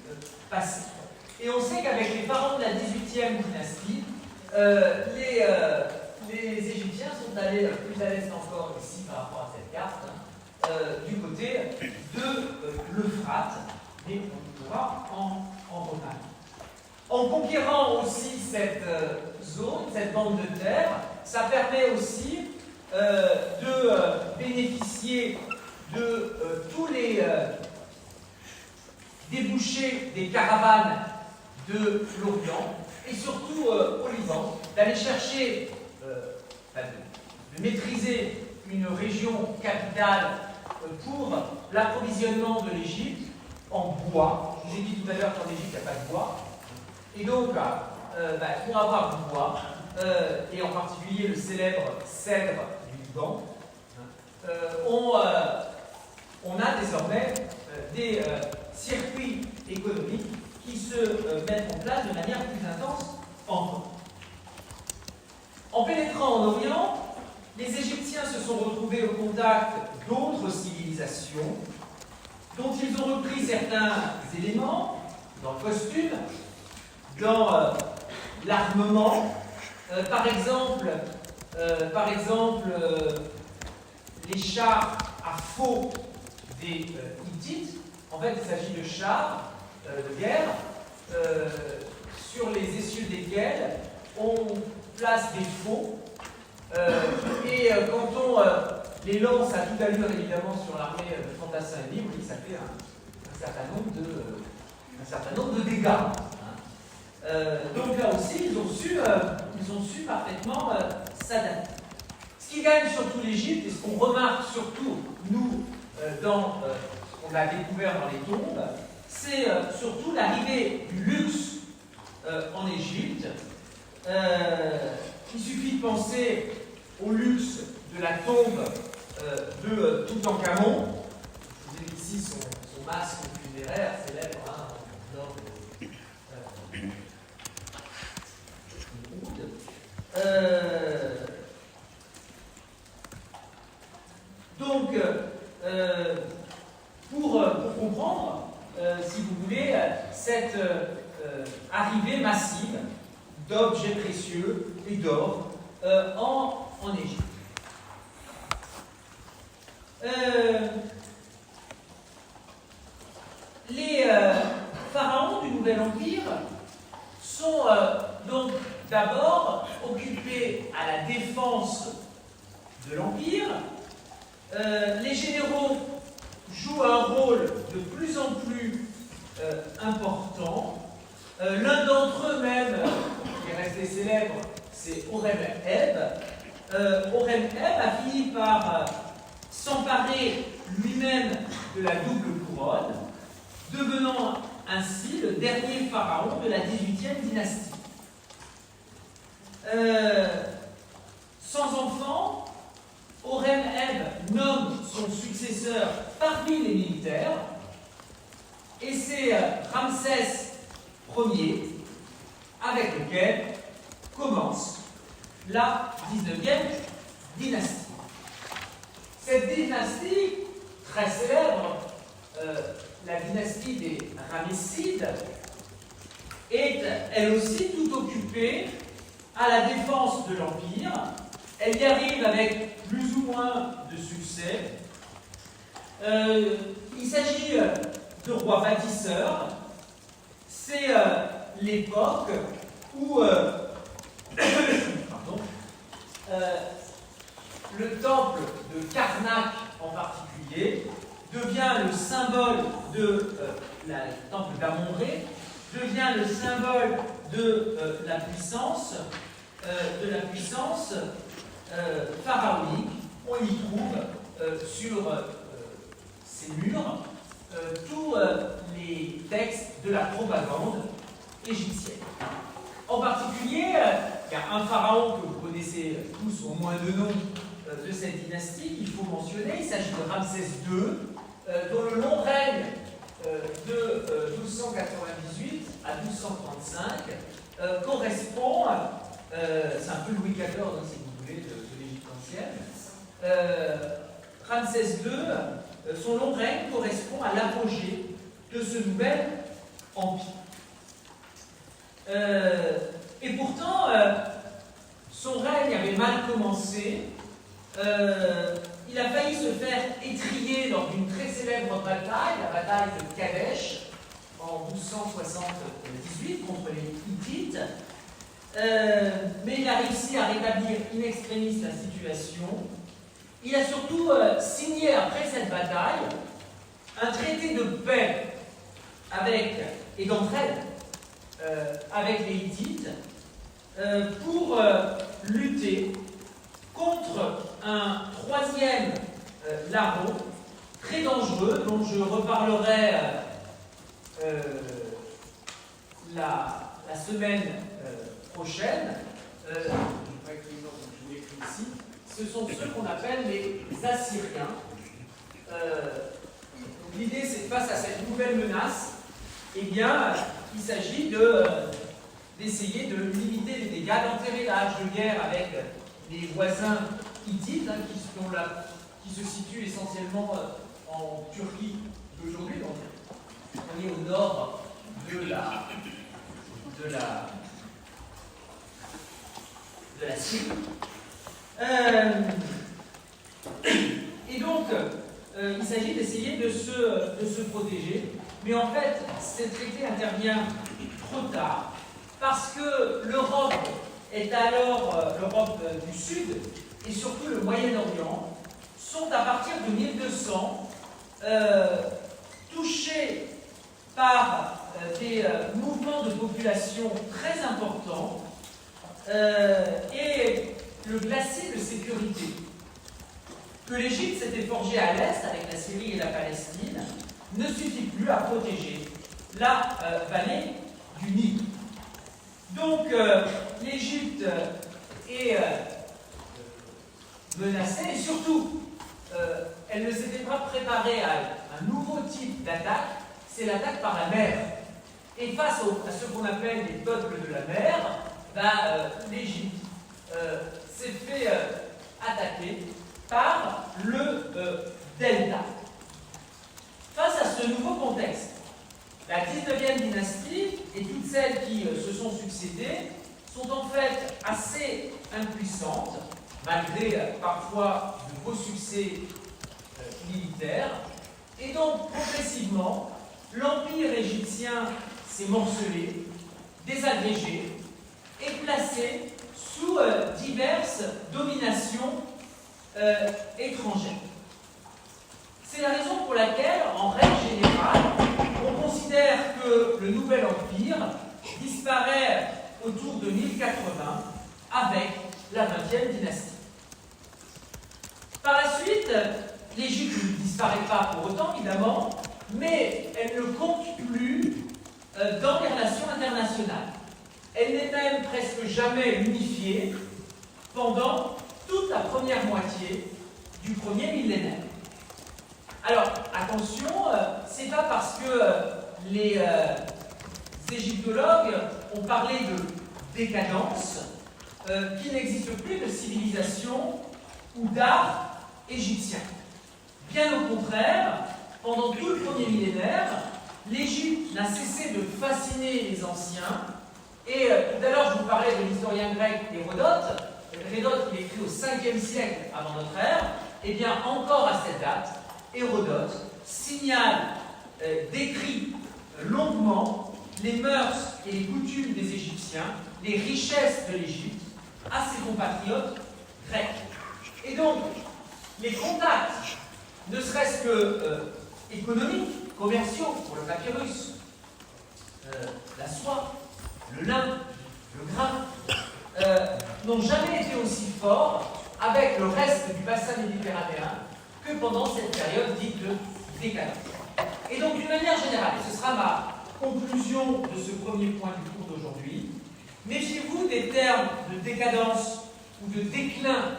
passé. Et on sait qu'avec les pharaons de la 18e dynastie, les Égyptiens sont allés plus à l'est encore ici par rapport à cette carte, du côté de l'Euphrate, mais on pourra en reparler. En conquérant aussi cette zone, cette bande de terre, ça permet aussi de bénéficier de tous les débouchés des caravanes de l'Orient et surtout au Liban, d'aller chercher, de maîtriser une région capitale pour l'approvisionnement de l'Égypte en bois. Je vous ai dit tout à l'heure qu'en Égypte, il n'y a pas de bois. Et donc, pour avoir du bois, et en particulier le célèbre cèdre du Liban, on a désormais des circuits économiques qui se mettent en place de manière plus intense encore. En pénétrant en Orient, les Égyptiens se sont retrouvés au contact d'autres civilisations dont ils ont repris certains éléments dans le costume, dans l'armement, par exemple les chars à faux des Hittites. En fait, il s'agit de chars de guerre sur les essieux desquels on place des faux et quand on les lance à toute allure évidemment sur l'armée de fantassins ennemis, oui, ça fait un certain nombre de dégâts. Donc là aussi, ils ont su parfaitement s'adapter. Ce qui gagne surtout l'Égypte, et ce qu'on remarque surtout, nous, dans ce qu'on a découvert dans les tombes, c'est surtout l'arrivée du luxe en Égypte. Il suffit de penser au luxe de la tombe de Toutankhamon. Vous avez ici son masque funéraire célèbre, donc, pour comprendre, si vous voulez, cette arrivée massive d'objets précieux et d'or en Égypte. Les pharaons du Nouvel Empire sont donc d'abord occupés à la défense de l'Empire. Les généraux jouent un rôle de plus en plus important. L'un d'entre eux même, qui est resté célèbre, c'est Horem-Heb. Horem-Heb a fini par s'emparer lui-même de la double couronne, devenant ainsi le dernier pharaon de la 18e dynastie. Sans enfant, Horem-Heb nomme son successeur parmi les militaires, et c'est Ramsès Ier avec lequel commence la 19e dynastie. Cette dynastie, très célèbre, la dynastie des Ramessides, est elle aussi tout occupée à la défense de l'Empire. Elle y arrive avec plus ou moins de succès, Il s'agit de rois bâtisseurs. C'est l'époque où pardon, le temple de Karnak en particulier devient le symbole de le temple d'Amon-Ré, devient le symbole de la puissance pharaonique. On y trouve sur ces murs tous les textes de la propagande égyptienne. En particulier, il y a un pharaon que vous connaissez tous, au moins de nom, de cette dynastie qu'il faut mentionner. Il s'agit de Ramsès II, dont le long règne de 1298 à 1235 correspond, c'est un peu Louis XIV, si vous voulez, de l'Égypte ancienne. Ramsès II, son long règne correspond à l'apogée de ce nouvel empire. Et pourtant, son règne avait mal commencé. Il a failli se faire étriller lors d'une très célèbre bataille, la bataille de Kadesh, en 1278 contre les Hittites. Mais il a réussi à rétablir in extremis la situation. Il a surtout signé après cette bataille un traité de paix et d'entraide avec les Hittites pour lutter contre un troisième larron très dangereux dont je reparlerai la semaine prochaine. Je n'ai pas écrit le nom, donc je vous l'écris ici. Ce sont ceux qu'on appelle les Assyriens. L'idée, c'est que face à cette nouvelle menace, eh bien, il s'agit d'essayer de limiter les dégâts, d'enterrer la hache de guerre avec les voisins hittites, qui se situent essentiellement en Turquie d'aujourd'hui. Donc, on est au nord de la Syrie. Et donc, il s'agit d'essayer de se protéger. Mais en fait, ce traité intervient trop tard, parce que l'Europe est alors, l'Europe du Sud, et surtout le Moyen-Orient, sont à partir de 1200 touchés par des mouvements de population très importants et le glacier de sécurité que l'Égypte s'était forgé à l'est avec la Syrie et la Palestine ne suffit plus à protéger la vallée du Nil. Donc l'Égypte est menacée et surtout elle ne s'était pas préparée à un nouveau type d'attaque, c'est l'attaque par la mer. Et face à ce qu'on appelle les peuples de la mer, l'Égypte s'est fait attaquer par le delta. Face à ce nouveau contexte, la 19e dynastie et toutes celles qui se sont succédées sont en fait assez impuissantes, malgré parfois de beaux succès militaires. Et donc, progressivement, l'empire égyptien s'est morcelé, désagrégé et placé sous diverses dominations étrangères. C'est la raison pour laquelle, en règle générale, on considère que le nouvel empire disparaît autour de 1080 avec la 20e dynastie. Par la suite, l'Égypte ne disparaît pas pour autant, évidemment, mais elle ne compte plus dans les relations internationales. Elle n'est même presque jamais unifiée pendant toute la première moitié du premier millénaire. Alors, attention, c'est pas parce que les égyptologues ont parlé de décadence qu'il n'existe plus de civilisation ou d'art égyptien. Bien au contraire, pendant tout le premier millénaire, l'Égypte n'a cessé de fasciner les anciens. Et tout à l'heure, je vous parlais de l'historien grec Hérodote. Hérodote, il écrit au 5e siècle avant notre ère. Et bien, encore à cette date, Hérodote signale, décrit longuement les mœurs et les coutumes des Égyptiens, les richesses de l'Égypte, à ses compatriotes grecs. Et donc, les contacts, ne serait-ce que économiques, commerciaux, pour le papyrus, la soie, le lin, le grain, n'ont jamais été aussi forts avec le reste du bassin méditerranéen que pendant cette période dite de décadence. Et donc, d'une manière générale, et ce sera ma conclusion de ce premier point du cours d'aujourd'hui, méfiez-vous des termes de décadence ou de déclin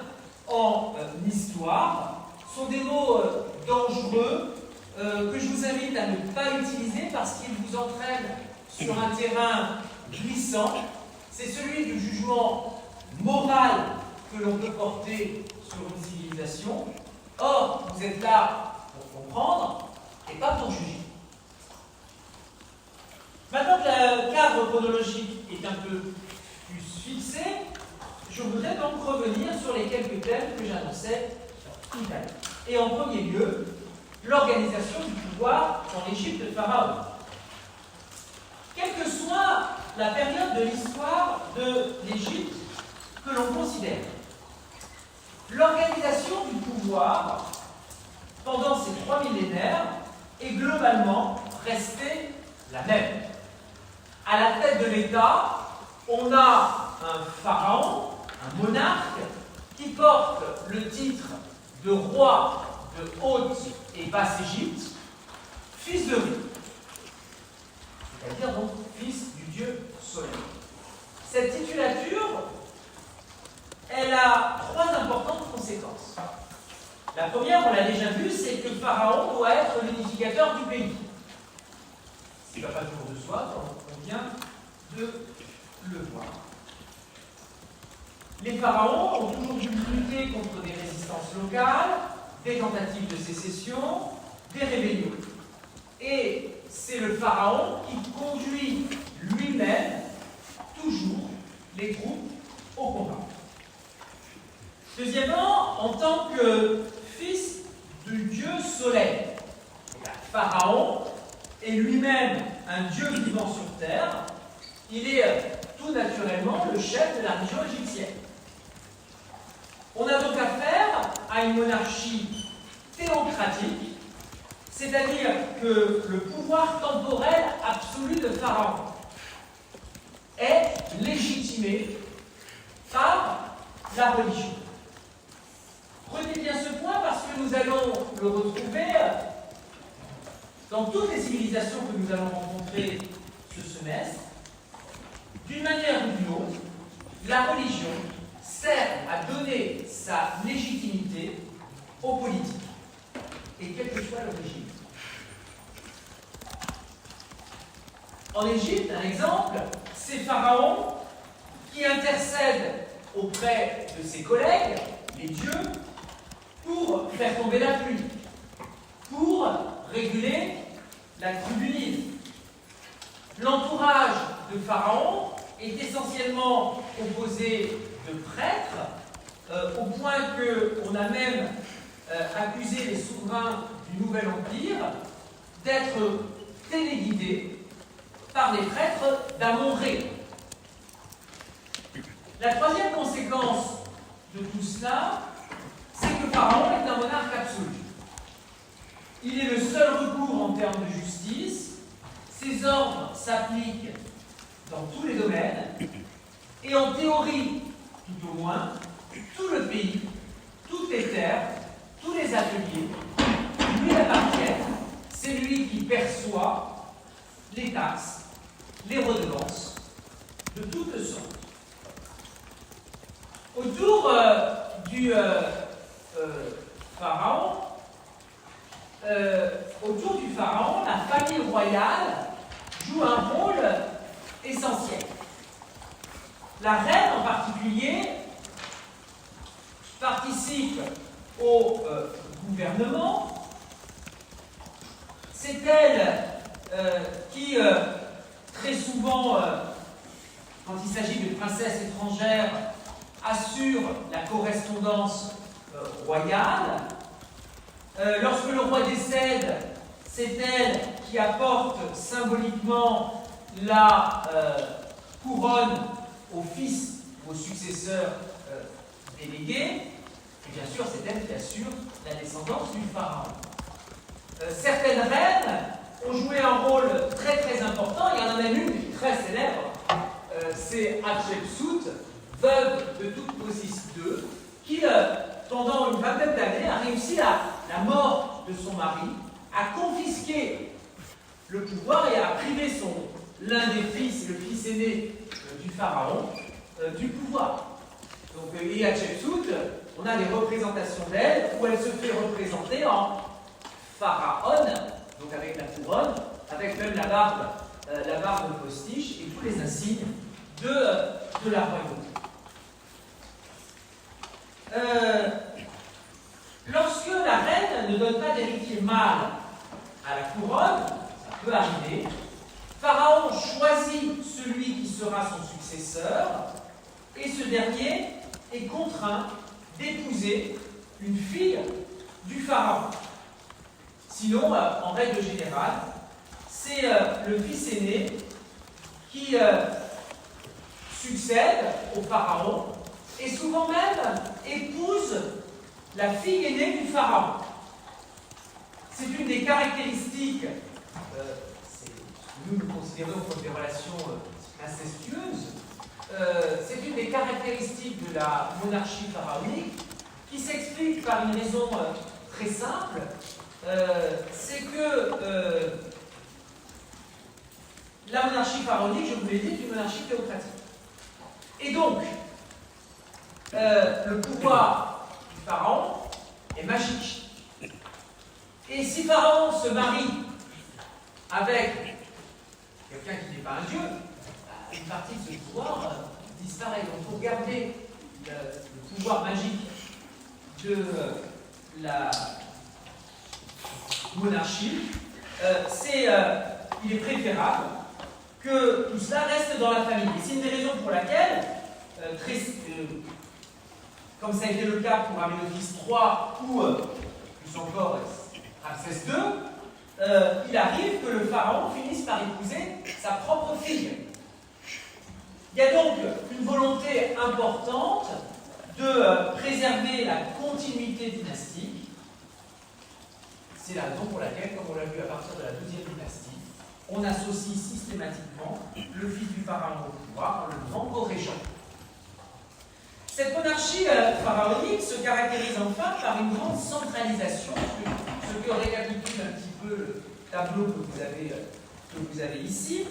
en histoire. Ce sont des mots dangereux que je vous invite à ne pas utiliser parce qu'ils vous entraînent sur un terrain glissant. C'est celui du jugement moral que l'on peut porter sur une civilisation. Or, vous êtes là pour comprendre et pas pour juger. Maintenant que le cadre chronologique est un peu plus fixé, je voudrais donc revenir sur les quelques thèmes que j'annonçais tout à l'heure. Et en premier lieu, l'organisation du pouvoir dans l'Égypte de Pharaon. Quelle que soit la période de l'histoire de l'Égypte que l'on considère, l'organisation du pouvoir pendant ces 3 millénaires est globalement restée la même. À la tête de l'État, on a un pharaon, un monarque, qui porte le titre de roi de Haute et Basse-Égypte, fils de Ré, c'est-à-dire donc fils du dieu Soleil. Cette titulature, elle a 3 importantes conséquences. La première, on l'a déjà vu, c'est que Pharaon doit être l'unificateur du pays. Ce qui ne va pas toujours de soi, on vient de le voir. Les pharaons ont toujours dû lutter contre des résistances locales, des tentatives de sécession, des rébellions. Et c'est le pharaon qui conduit lui-même toujours les troupes au combat. Deuxièmement, en tant que fils du dieu Soleil, Pharaon est lui-même un dieu vivant sur terre. Il est tout naturellement le chef de la religion égyptienne. On a donc affaire à une monarchie théocratique, c'est-à-dire que le pouvoir temporel absolu de Pharaon est légitimé par la religion. Retenez bien ce point parce que nous allons le retrouver dans toutes les civilisations que nous allons rencontrer ce semestre. D'une manière ou d'une autre, la religion sert à donner sa légitimité aux politiques, et quel que soit le régime. En Égypte, un exemple, c'est Pharaon qui intercède auprès de ses collègues, les dieux, pour faire tomber la pluie, pour réguler la crue du Nil. L'entourage de Pharaon est essentiellement composé de prêtres, au point qu'on a même accusé les souverains du Nouvel Empire d'être téléguidés par les prêtres d'Amon-Ré. La troisième conséquence de tout cela, c'est que Pharaon est un monarque absolu. Il est le seul recours en termes de justice, ses ordres s'appliquent dans tous les domaines, et en théorie, tout au moins, tout le pays, toutes les terres, tous les ateliers, lui appartiennent. C'est lui qui perçoit les taxes, les redevances, de toutes sortes. Autour du pharaon, la famille royale joue un rôle essentiel. La reine en particulier participe au gouvernement. C'est elle qui, très souvent, quand il s'agit de princesses étrangères, assure la correspondance royale. Lorsque le roi décède, c'est elle qui apporte symboliquement la couronne au fils ou au successeur délégué. Et bien sûr, c'est elle qui assure la descendance du pharaon. Certaines reines ont joué un rôle très très important. Il y en a même une qui est très célèbre. C'est Hatshepsut, veuve de Thoutmôsis II, qui, pendant une vingtaine d'années, a réussi à la mort de son mari, à confisquer le pouvoir et à priver l'un des fils, le fils aîné du pharaon, du pouvoir. Donc, et Hatshepsut, on a des représentations d'elle où elle se fait représenter en pharaon, donc avec la couronne, avec même la barbe postiche et tous les insignes de la royauté. Lorsque la reine ne donne pas d'héritier mâle à la couronne, ça peut arriver, Pharaon choisit celui qui sera son successeur et ce dernier est contraint d'épouser une fille du pharaon. Sinon, en règle générale, c'est le fils aîné qui succède au pharaon et souvent même épouse la fille aînée du pharaon. C'est une des caractéristiques, ce que nous considérons comme des relations incestueuses, c'est une des caractéristiques de la monarchie pharaonique qui s'explique par une raison très simple, c'est que la monarchie pharaonique, je vous l'ai dit, est une monarchie théocratique. Et donc, le pouvoir du pharaon est magique. Et si Pharaon se marie avec quelqu'un qui n'est pas un dieu, une partie de ce pouvoir disparaît. Donc, pour garder le pouvoir magique de la monarchie, il est préférable que tout cela reste dans la famille. Et c'est une des raisons pour laquelle, comme ça a été le cas pour Aménophis III ou plus encore Ramsès II, il arrive que le pharaon finisse par épouser sa propre fille. Il y a donc une volonté importante de préserver la continuité dynastique. C'est la raison pour laquelle, comme on l'a vu à partir de la deuxième dynastie, on associe systématiquement le fils du pharaon au pouvoir en le faisant co-régent. Cette monarchie pharaonique se caractérise enfin par une grande centralisation, ce que récapitule un petit peu le tableau que vous avez ici.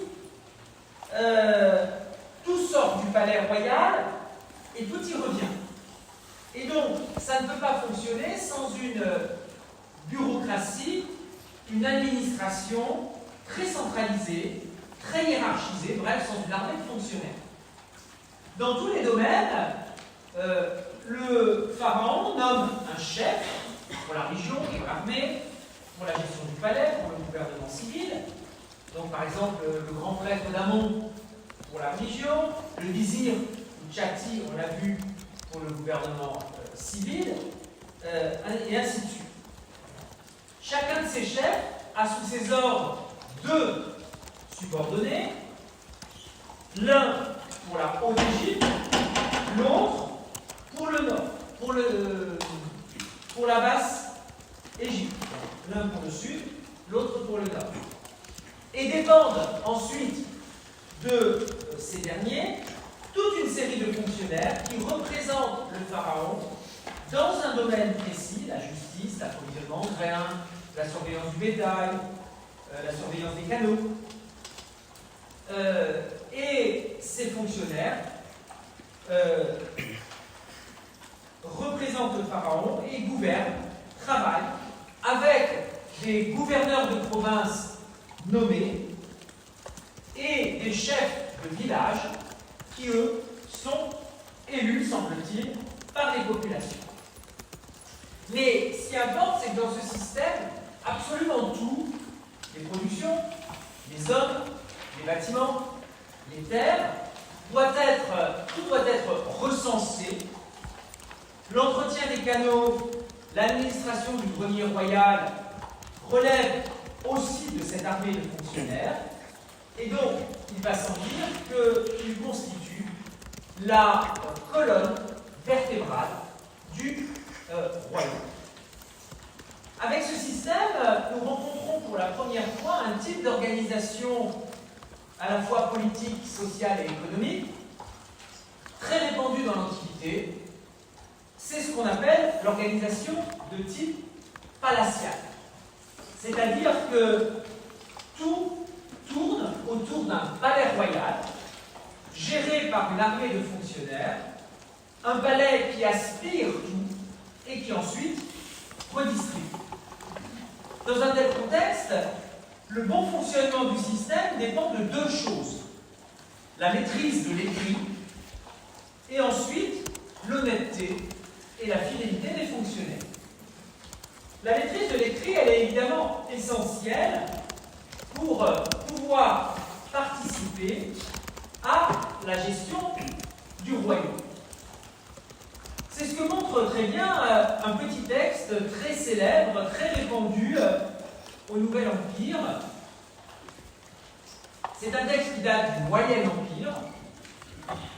Tout sort du palais royal et tout y revient. Et donc, ça ne peut pas fonctionner sans une bureaucratie, une administration très centralisée, très hiérarchisée, bref, sans une armée de fonctionnaires. Dans tous les domaines, le pharaon nomme un chef pour la région, pour l'armée, pour la gestion du palais, pour le gouvernement civil. Donc, par exemple, le grand prêtre d'Amon pour la religion, le vizir ou Tchati, on l'a vu, pour le gouvernement civil, et ainsi de suite. Chacun de ces chefs a sous ses ordres deux subordonnés, l'un pour la Haute-Égypte, l'autre pour le nord, pour la basse Égypte. L'un pour le sud, l'autre pour le nord. Et dépendent ensuite de ces derniers toute une série de fonctionnaires qui représentent le pharaon dans un domaine précis, la justice, l'approvisionnement en grains, la surveillance du bétail, la surveillance des canaux. Et ces fonctionnaires représentent le pharaon et gouvernent, travaillent avec des gouverneurs de province nommés et des chefs de village qui, eux, sont élus, semble-t-il, par les populations. Mais ce qui importe, c'est que dans ce système, absolument tout, les productions, les hommes, les bâtiments, les terres, tout doit être recensé. L'entretien des canaux l'administration du grenier royal relève aussi de cette armée de fonctionnaires, et donc il va sans dire qu'il constitue la colonne vertébrale du royaume. Avec ce système, nous rencontrons pour la première fois un type d'organisation à la fois politique, sociale et économique, très répandu dans l'Antiquité. C'est ce qu'on appelle l'organisation de type palatial. C'est-à-dire que tout tourne autour d'un palais royal, géré par une armée de fonctionnaires, un palais qui aspire tout et qui ensuite redistribue. Dans un tel contexte, le bon fonctionnement du système dépend de deux choses. La maîtrise de l'écrit et ensuite l'honnêteté et la fidélité des fonctionnaires. La maîtrise de l'écrit, elle est évidemment essentielle pour pouvoir participer à la gestion du royaume. C'est ce que montre très bien un petit texte très célèbre, très répandu au Nouvel Empire. C'est un texte qui date du Moyen Empire.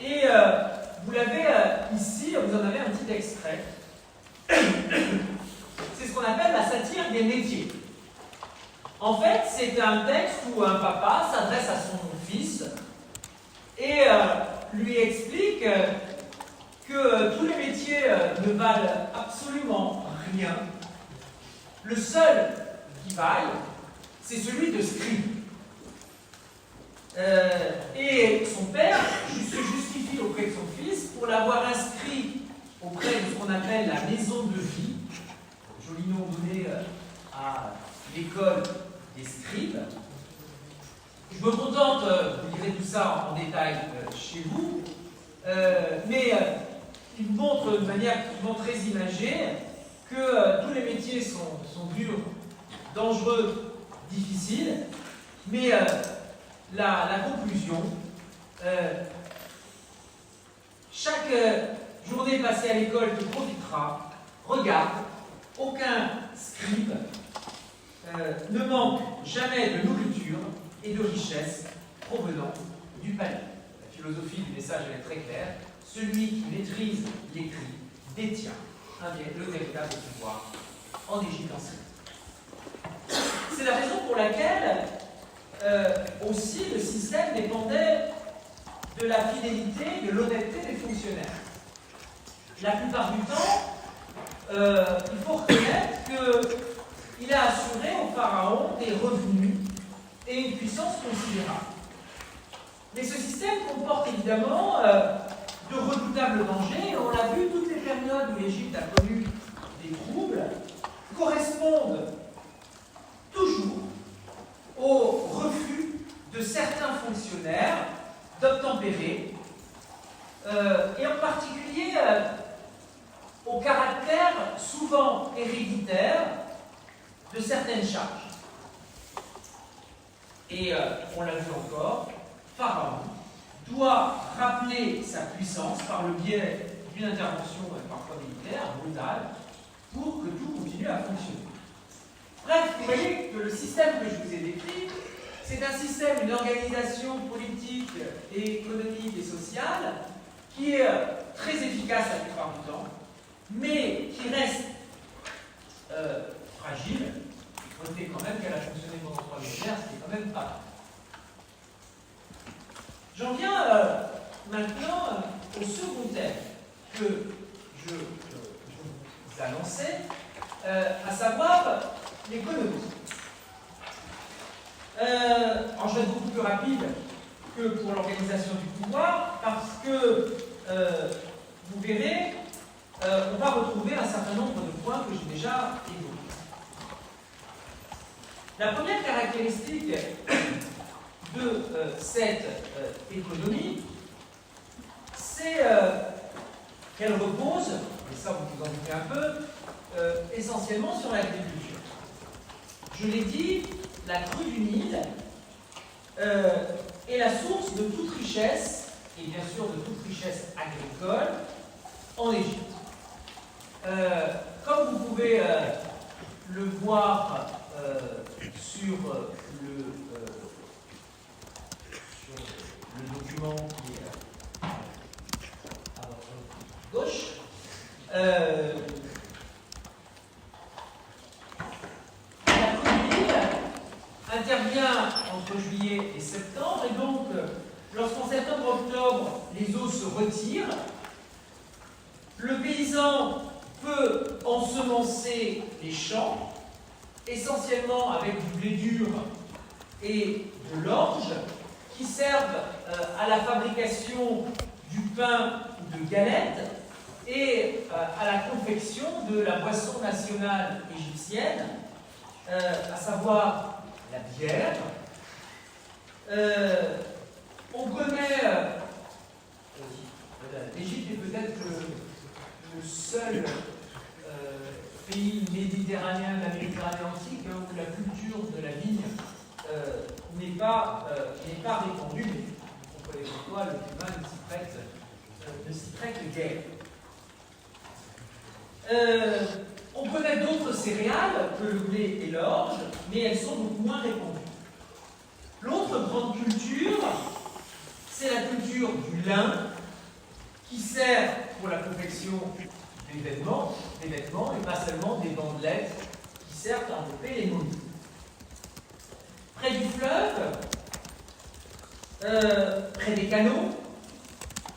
Et vous l'avez ici, vous en avez un petit extrait. C'est ce qu'on appelle la satire des métiers. En fait, c'est un texte où un papa s'adresse à son fils et lui explique que tous les métiers ne valent absolument rien. Le seul qui vaille, c'est celui de scribe. Et son père se justifie auprès de son fils pour l'avoir inscrit auprès de ce qu'on appelle la maison de vie, joli nom donné à l'école des scribes. Je me contente, vous lirez tout ça en détail chez vous, mais il vous montre de manière souvent très imagée que tous les métiers sont durs, dangereux, difficiles, mais la conclusion, chaque journée passée à l'école te profitera. Regarde, aucun scribe ne manque jamais de nourriture et de richesse provenant du palais. La philosophie du message elle est très claire. Celui qui maîtrise l'écrit détient le véritable pouvoir en Égypte ancienne. C'est la raison pour laquelle aussi le système dépendait de la fidélité, de l'honnêteté des fonctionnaires. La plupart du temps, il faut reconnaître qu'il a assuré au pharaon des revenus et une puissance considérable. Mais ce système comporte évidemment de redoutables dangers. On l'a vu, toutes les périodes où l'Égypte a connu des troubles correspondent toujours au refus de certains fonctionnaires d'obtempérer, et en particulier au caractère souvent héréditaire de certaines charges. Et on l'a vu encore, Pharaon doit rappeler sa puissance par le biais d'une intervention parfois militaire, brutale, pour que tout continue à fonctionner. Bref, vous voyez que le système que je vous ai décrit, c'est un système, une organisation politique et économique et sociale qui est très efficace la plupart du temps, mais qui reste fragile. Notez quand même qu'elle a fonctionné pendant 3 millénaires, ce qui est quand même pas mal. J'en viens maintenant au second thème que je vous annonçais, à savoir l'économie. Alors je vais être beaucoup plus rapide que pour l'organisation du pouvoir, parce que vous verrez, on va retrouver un certain nombre de points que j'ai déjà évoqués. La première caractéristique de cette économie, c'est qu'elle repose, et ça vous vous en doutez un peu, essentiellement sur l'agriculture. Je l'ai dit, la crue du Nil est la source de toute richesse, et bien sûr de toute richesse agricole, en Égypte. comme vous pouvez le voir sur le document qui est à votre gauche, la Covid intervient entre juillet et septembre, et donc lorsqu'en septembre-octobre les eaux se retirent, le paysan peut ensemencer les champs, essentiellement avec du blé dur et de l'orge, qui servent à la fabrication du pain ou de galettes et à la confection de la boisson nationale égyptienne, à savoir la bière. On connaît, l'Égypte est peut-être le seul pays méditerranéen de la Méditerranée antique où la culture de la vigne n'est pas répandue, mais vous comprenez pourquoi le climat ne s'y prête guère. On connaît d'autres céréales que le blé et l'orge, mais elles sont beaucoup moins répandues. L'autre grande culture, c'est la culture du lin, qui sert pour la confection des vêtements et pas seulement des bandelettes qui servent à envelopper les momies. Près du fleuve, près des canaux,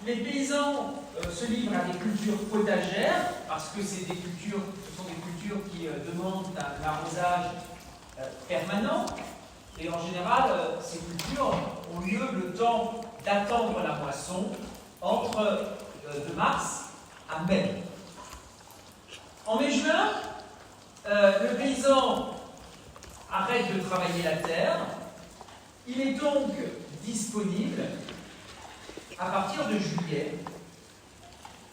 les paysans se livrent à des cultures potagères, parce que ce sont des cultures qui demandent un arrosage permanent, et en général, ces cultures ont lieu le temps d'attendre la moisson entre de mars à mai. En mai-juin, le paysan arrête de travailler la terre. Il est donc disponible à partir de juillet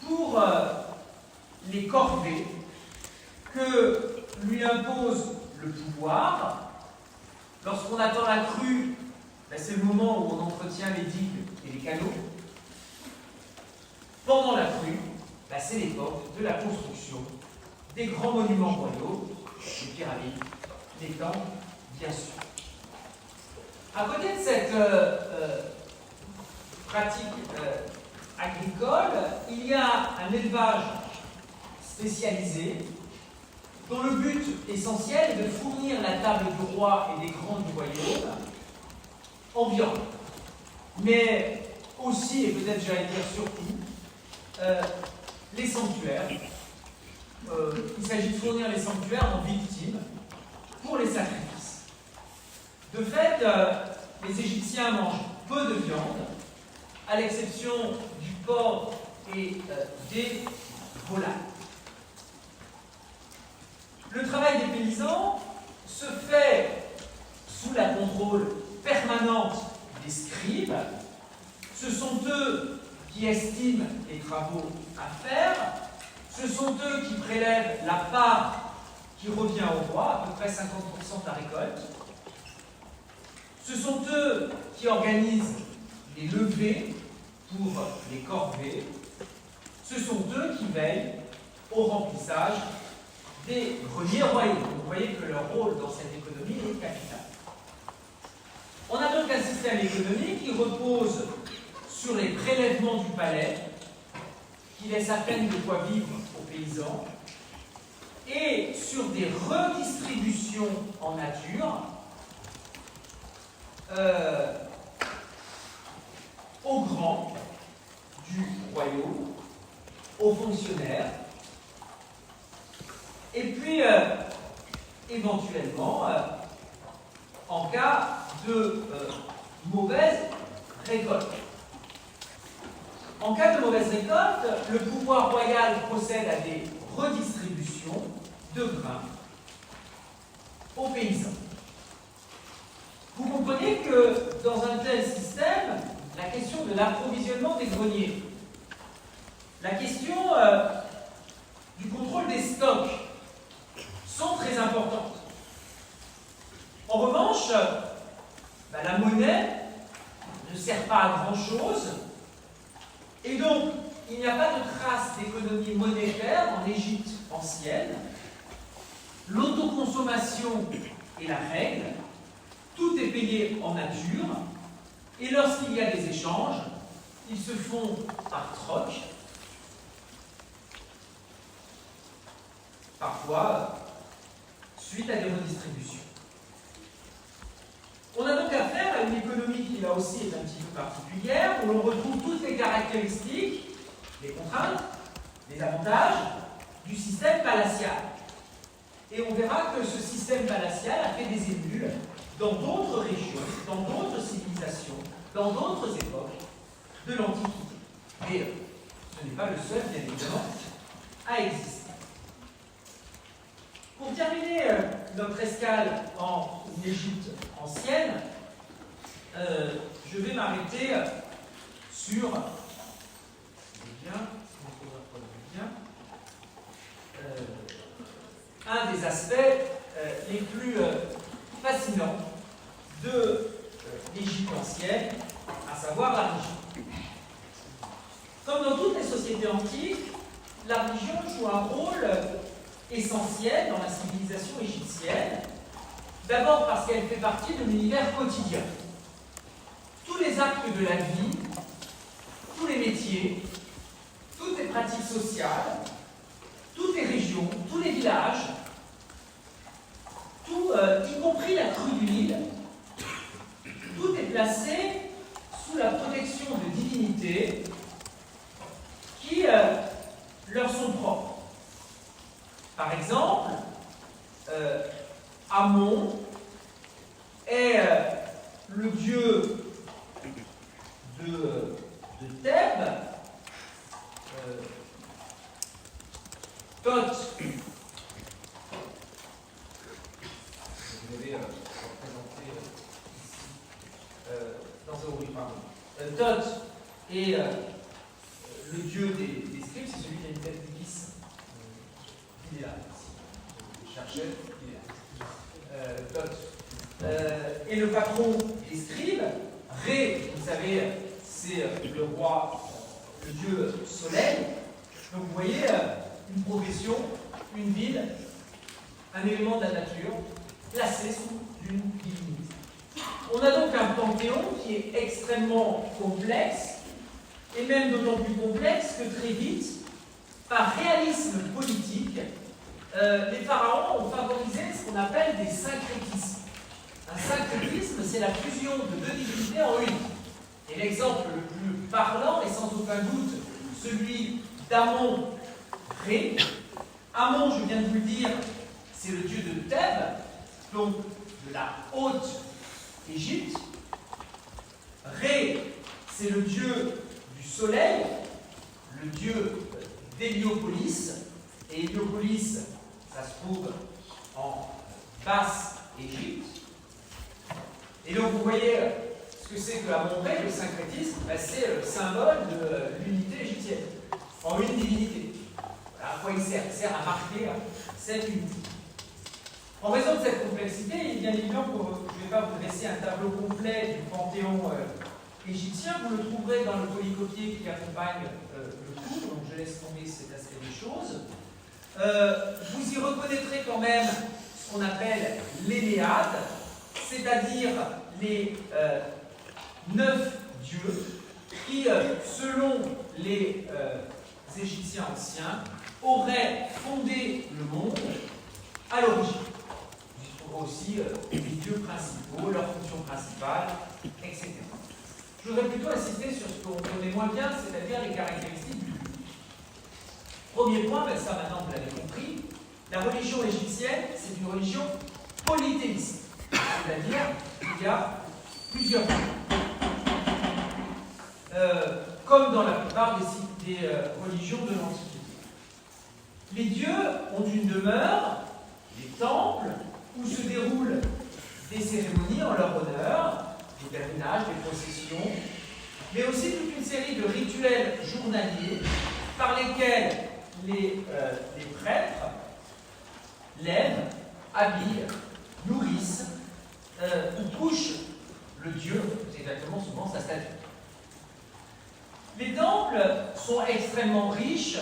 pour les corvées que lui impose le pouvoir. Lorsqu'on attend la crue, c'est le moment où on entretient les digues et les canaux. Pendant la crue, c'est l'époque de la construction des grands monuments royaux, les pyramides, les temples, bien sûr. À côté de cette pratique agricole, il y a un élevage spécialisé dont le but essentiel est de fournir la table du roi et des grands du royaume en viande, mais aussi, et peut-être j'allais dire surtout, les sanctuaires. Il s'agit de fournir les sanctuaires en victimes pour les sacrifices. De fait, les Égyptiens mangent peu de viande, à l'exception du porc et des volailles. Le travail des paysans se fait sous la contrôle permanente des scribes. Ce sont eux qui estiment les travaux à faire. Ce sont eux qui prélèvent la part qui revient au roi, à peu près 50% de la récolte. Ce sont eux qui organisent les levées pour les corvées. Ce sont eux qui veillent au remplissage des greniers royaux. Vous voyez que leur rôle dans cette économie est capital. On a donc un système économique qui repose sur les prélèvements du palais, qui laisse à peine de quoi vivre aux paysans, et sur des redistributions en nature aux grands du royaume, aux fonctionnaires, et puis éventuellement en cas de mauvaise récolte. En cas de mauvaise récolte, le pouvoir royal procède à des redistributions de grains aux paysans. Vous comprenez que dans un tel système, la question de l'approvisionnement des greniers, la question du contrôle des stocks sont très importantes. En revanche, la monnaie ne sert pas à grand-chose, et donc il n'y a pas de trace d'économie monétaire en Égypte ancienne, l'autoconsommation est la règle, tout est payé en nature, et lorsqu'il y a des échanges, ils se font par troc, parfois suite à des redistributions. On a donc affaire à une économie qui là aussi est un petit peu particulière, où l'on retrouve toutes les caractéristiques, les contraintes, les avantages du système palatial. Et on verra que ce système palatial a fait des émules dans d'autres régions, dans d'autres civilisations, dans d'autres époques de l'Antiquité. Et ce n'est pas le seul, bien évidemment, à exister. Pour terminer notre escale en Égypte ancienne, je vais m'arrêter sur un des aspects les plus fascinants de l'Égypte ancienne, à savoir la religion. Comme dans toutes les sociétés antiques, la religion joue un rôle essentiel dans la civilisation égyptienne, d'abord parce qu'elle fait partie de l'univers quotidien. Tous les actes de la vie, tous les métiers, toutes les pratiques sociales, toutes les régions, tous les villages, tout, y compris la crue du Nil, tout est placé sous la protection de divinités qui leur sont propres. Par exemple, Amon est le dieu de Thèbes, Thoth, je vais représenter ici, dans ce pardon. Thoth est le dieu des scribes, c'est celui qui a une tête d'épice. Il est là, je cherchais, il est là. Thoth est le patron des scribes. Ré, vous savez, c'est le roi, le dieu soleil. Donc vous voyez, une profession, une ville, un élément de la nature, placé sous une divinité. On a donc un panthéon qui est extrêmement complexe, et même d'autant plus complexe que très vite, par réalisme politique, les pharaons ont favorisé ce qu'on appelle des syncrétismes. Un syncrétisme, c'est la fusion de deux divinités en une. Et l'exemple le plus parlant est sans aucun doute celui d'Amon-Ré. Amon, je viens de vous le dire, c'est le dieu de Thèbes, donc de la haute Égypte. Ré, c'est le dieu du soleil, le dieu d'Héliopolis. Et Héliopolis, ça se trouve en Basse-Égypte. Et donc vous voyez ce que c'est que Amon-Ré, le syncrétisme, c'est le symbole de l'unité égyptienne, en une divinité. Voilà à quoi il sert. Il sert à marquer cette unité. En raison de cette complexité, il est bien évident que je ne vais pas vous dresser un tableau complet du panthéon égyptien. Vous le trouverez dans le polycopier qui accompagne le cours, donc je laisse tomber cet aspect des choses. Vous y reconnaîtrez quand même ce qu'on appelle l'Énéade, c'est-à-dire les 9 dieux qui, selon les Égyptiens anciens, auraient fondé le monde à l'origine. Vous trouverez aussi les dieux principaux, leurs fonctions principales, etc. Je voudrais plutôt insister sur ce qu'on connaît moins bien, c'est-à-dire les caractéristiques du culte. Premier point, ben ça maintenant vous l'avez compris, la religion égyptienne, c'est une religion polythéiste. C'est-à-dire qu'il y a plusieurs dieux. Comme dans la plupart des religions de l'Antiquité. Les dieux ont une demeure, des temples, où se déroulent des cérémonies en leur honneur, des pèlerinages, des processions, mais aussi toute une série de rituels journaliers par lesquels les prêtres lèvent, habillent, nourrissent ou couchent le dieu, c'est exactement souvent sa statue. Les temples sont extrêmement riches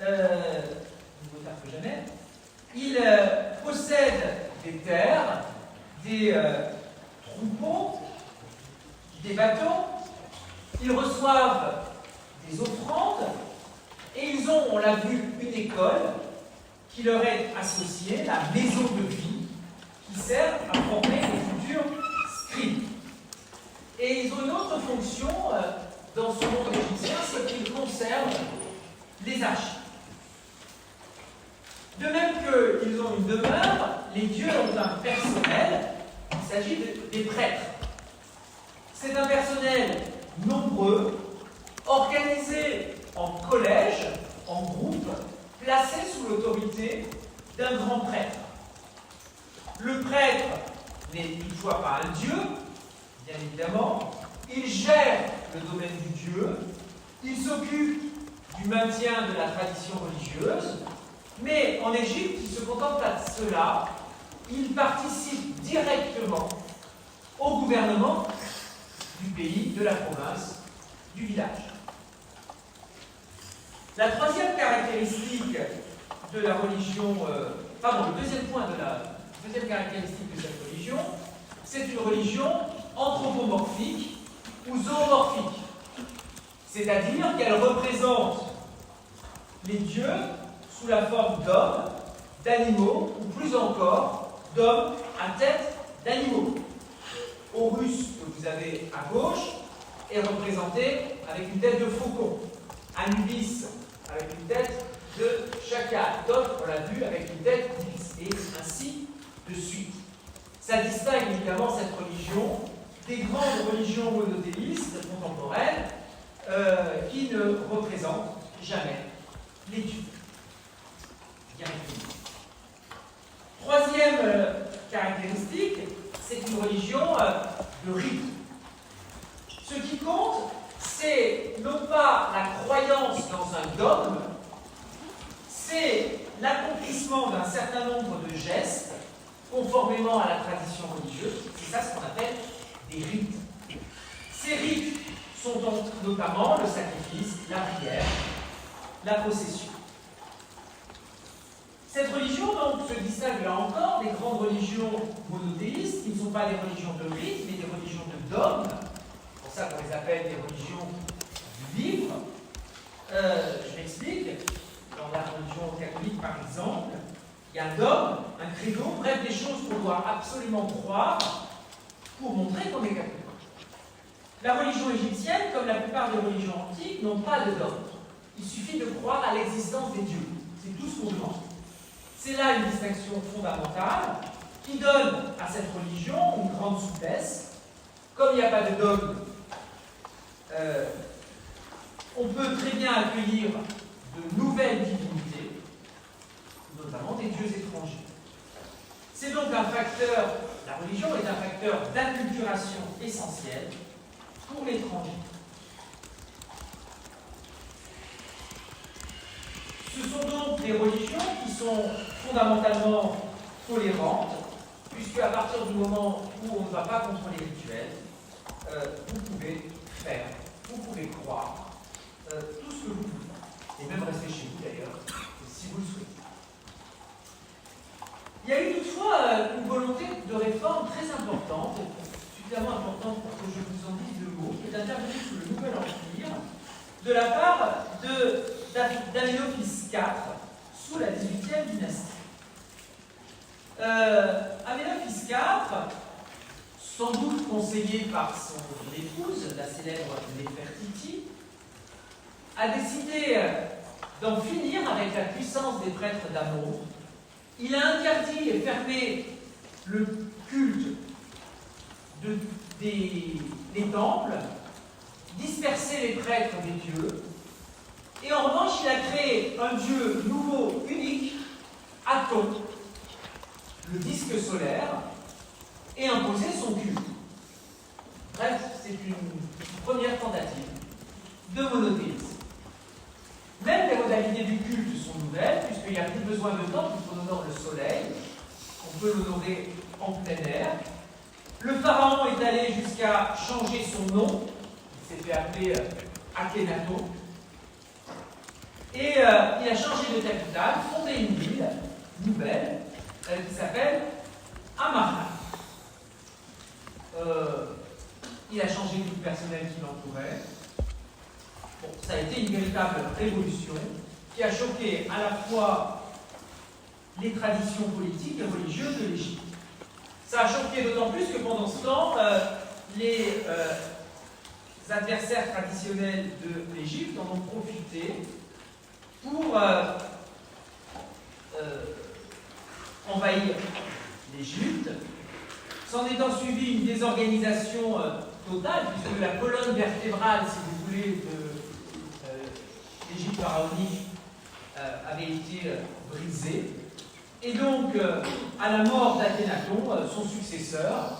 au niveau Carthagène. Ils possèdent des terres, des troupeaux, des bateaux. Ils reçoivent des offrandes et ils ont, on l'a vu, une école qui leur est associée, la maison de vie, qui sert à former les futurs scribes. Et ils ont une autre fonction dans ce monde égyptien, c'est qu'ils conservent les archives. De même qu'ils ont une demeure, les dieux ont un personnel, il s'agit des prêtres. C'est un personnel nombreux, organisé en collège, en groupe, placé sous l'autorité d'un grand prêtre. Le prêtre n'est toutefois pas un dieu, bien évidemment, il gère le domaine du Dieu, il s'occupe du maintien de la tradition religieuse, mais en Égypte, il ne se contente pas de cela, il participe directement au gouvernement du pays, de la province, du village. La troisième caractéristique de la religion, le deuxième point de la deuxième caractéristique de cette religion, c'est une religion anthropomorphique ou zoomorphique. C'est-à-dire qu'elle représente les dieux sous la forme d'hommes, d'animaux, ou plus encore, d'hommes à tête d'animaux. Horus, que vous avez à gauche, est représenté avec une tête de faucon. Anubis, avec une tête de chacal. D'autres, on l'a vu, avec une tête d'ibis. Et ainsi de suite. Ça distingue évidemment cette religion des grandes religions monothéistes contemporaines qui ne représentent jamais les dieux. Bien évidemment. Troisième caractéristique, c'est une religion de rite. Ce qui compte, c'est non pas la croyance dans un dogme, c'est l'accomplissement d'un certain nombre de gestes conformément à la tradition religieuse. C'est ça ce qu'on appelle des rites. Ces rites sont donc notamment le sacrifice, la prière, la possession. Cette religion donc se distingue là encore des grandes religions monothéistes, qui ne sont pas des religions de rite, mais des religions de dogme. C'est pour ça qu'on les appelle des religions du livre. Je m'explique. Dans la religion catholique, par exemple, il y a un dogme, un credo, bref, des choses qu'on doit absolument croire pour montrer qu'on est catholique. La religion égyptienne, comme la plupart des religions antiques, n'ont pas de dogme. Il suffit de croire à l'existence des dieux. C'est tout ce qu'on demande. C'est là une distinction fondamentale qui donne à cette religion une grande souplesse. Comme il n'y a pas de dogme, on peut très bien accueillir de nouvelles divinités, notamment des dieux étrangers. C'est donc un facteur, la religion est un facteur d'acculturation essentiel pour l'étranger. Ce sont donc des religions qui sont fondamentalement tolérantes, puisque à partir du moment où on ne va pas contrôler les rituels, vous pouvez faire, vous pouvez croire tout ce que vous voulez. Et même rester chez vous d'ailleurs, si vous le souhaitez. Il y a eu toutefois une volonté de réforme très importante, suffisamment importante pour que je vous en dise deux mots, qui est intervenue sous le Nouvel Empire, de la part d'Amenophis IV, sous la 18e dynastie. Amenophis IV, sans doute conseillé par son épouse, la célèbre Néfertiti, a décidé d'en finir avec la puissance des prêtres d'Amon. Il a interdit et fermé le culte des temples, dispersé les prêtres des dieux, et en revanche, il a créé un dieu nouveau, unique, Aton, le disque solaire, et imposé son culte. Bref, c'est une première tentative de monothéisme. Même les modalités du culte sont nouvelles, puisqu'il n'y a plus besoin de temps pour qu'on honore le soleil. On peut l'honorer en plein air. Le pharaon est allé jusqu'à changer son nom. Il s'est fait appeler Akhenaton. Et il a changé de capitale, fondé une ville nouvelle qui s'appelle Amarna. Il a changé tout le personnel qui l'entourait. Bon, ça a été une véritable révolution qui a choqué à la fois les traditions politiques et religieuses de l'Égypte. Ça a choqué d'autant plus que pendant ce temps, les adversaires traditionnels de l'Égypte en ont profité pour envahir l'Égypte. S'en étant suivi une désorganisation totale, puisque la colonne vertébrale, si vous voulez, de l'Égypte pharaonique avait été brisée. Et donc, à la mort d'Akhenaton, son successeur,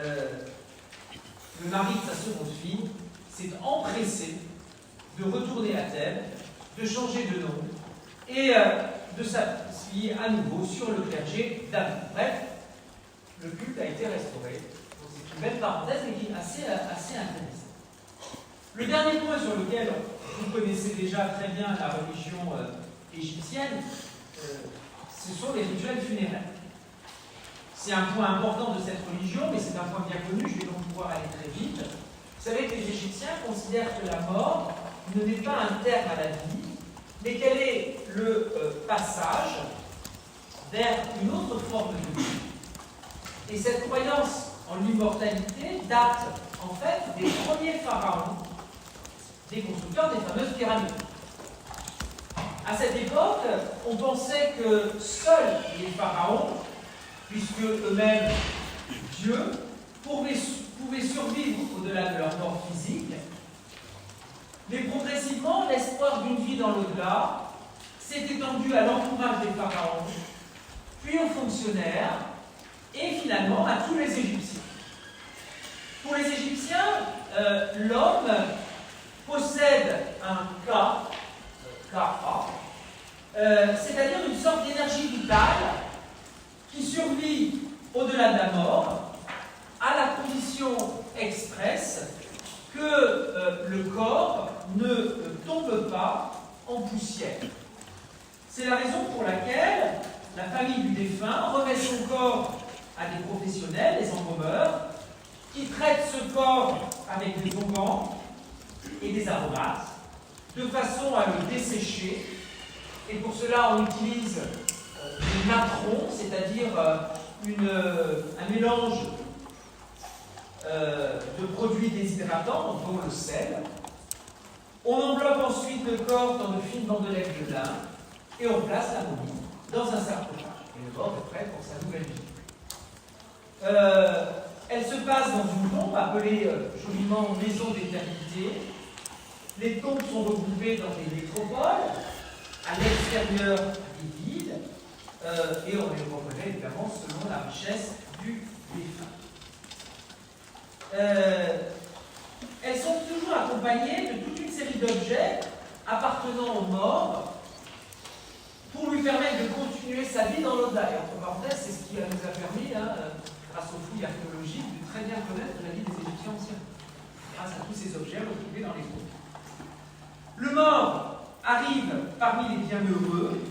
le mari de sa seconde fille, s'est empressé de retourner à Thèbes, de changer de nom et de s'appuyer à nouveau sur le clergé d'Amon. Bref, le culte a été restauré. Donc c'est une belle parenthèse, mais qui est assez intéressante. Le dernier point sur lequel vous connaissez déjà très bien la religion égyptienne, ce sont les rituels funéraires. C'est un point important de cette religion, mais c'est un point bien connu, je vais donc pouvoir aller très vite. Vous savez que les Égyptiens considèrent que la mort ne n'est pas un terme à la vie, mais qu'elle est le passage vers une autre forme de vie. Et cette croyance en l'immortalité date en fait des premiers pharaons, des constructeurs des fameuses pyramides. À cette époque, on pensait que seuls les pharaons, puisque eux-mêmes dieux, pouvaient survivre au-delà de leur mort physique. Mais progressivement, l'espoir d'une vie dans l'au-delà s'est étendu à l'entourage des pharaons, puis aux fonctionnaires, et finalement à tous les Égyptiens. Pour les Égyptiens, l'homme possède un Ka, c'est-à-dire une sorte d'énergie vitale qui survit au-delà de la mort, à la condition expresse que le corps ne tombe pas en poussière. C'est la raison pour laquelle la famille du défunt remet son corps à des professionnels, des embaumeurs, qui traitent ce corps avec des onguents et des aromates, de façon à le dessécher. Et pour cela, on utilise des natrons, c'est-à-dire un mélange de produits déshydratants, dont le sel. On enveloppe ensuite le corps dans de fines bandelettes de lin et on place la momie dans un sarcophage. Et le corps est prêt pour sa nouvelle vie. Elle se passe dans une tombe appelée joliment maison d'éternité. Les tombes sont regroupées dans des nécropoles, à l'extérieur des villes, et on les reconnaît évidemment selon la richesse du défunt. Elles sont toujours accompagnées de toute une série d'objets appartenant aux morts pour lui permettre de continuer sa vie dans l'au-delà. Et entre parenthèses, c'est ce qui nous a permis, grâce aux fouilles archéologiques, de très bien connaître la vie des Égyptiens anciens, grâce à tous ces objets retrouvés dans les groupes. Le mort arrive parmi les bienheureux,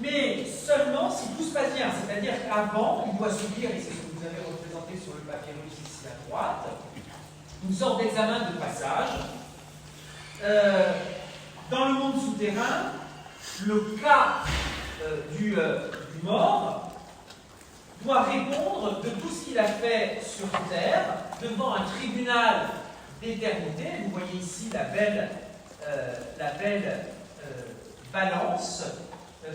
mais seulement si tout se passe bien, c'est-à-dire qu'avant, il doit subir, et c'est ce que vous avez représenté sur le papyrus ici à droite, une sorte d'examen de passage. Dans le monde souterrain, le cas du mort doit répondre de tout ce qu'il a fait sur Terre devant un tribunal d'éternité. Vous voyez ici la belle balance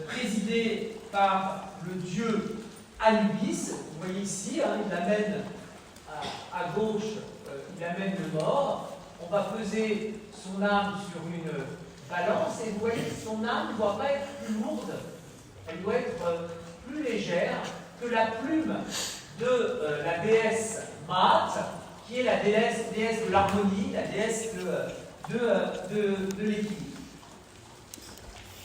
présidée par le dieu Anubis. Vous voyez ici, il amène à gauche, il amène le mort. On va peser son âme sur une balance et vous voyez que son âme ne doit pas être plus lourde, elle doit être plus légère que la plume de la déesse Maat, qui est la déesse de l'harmonie, la déesse de l'équilibre.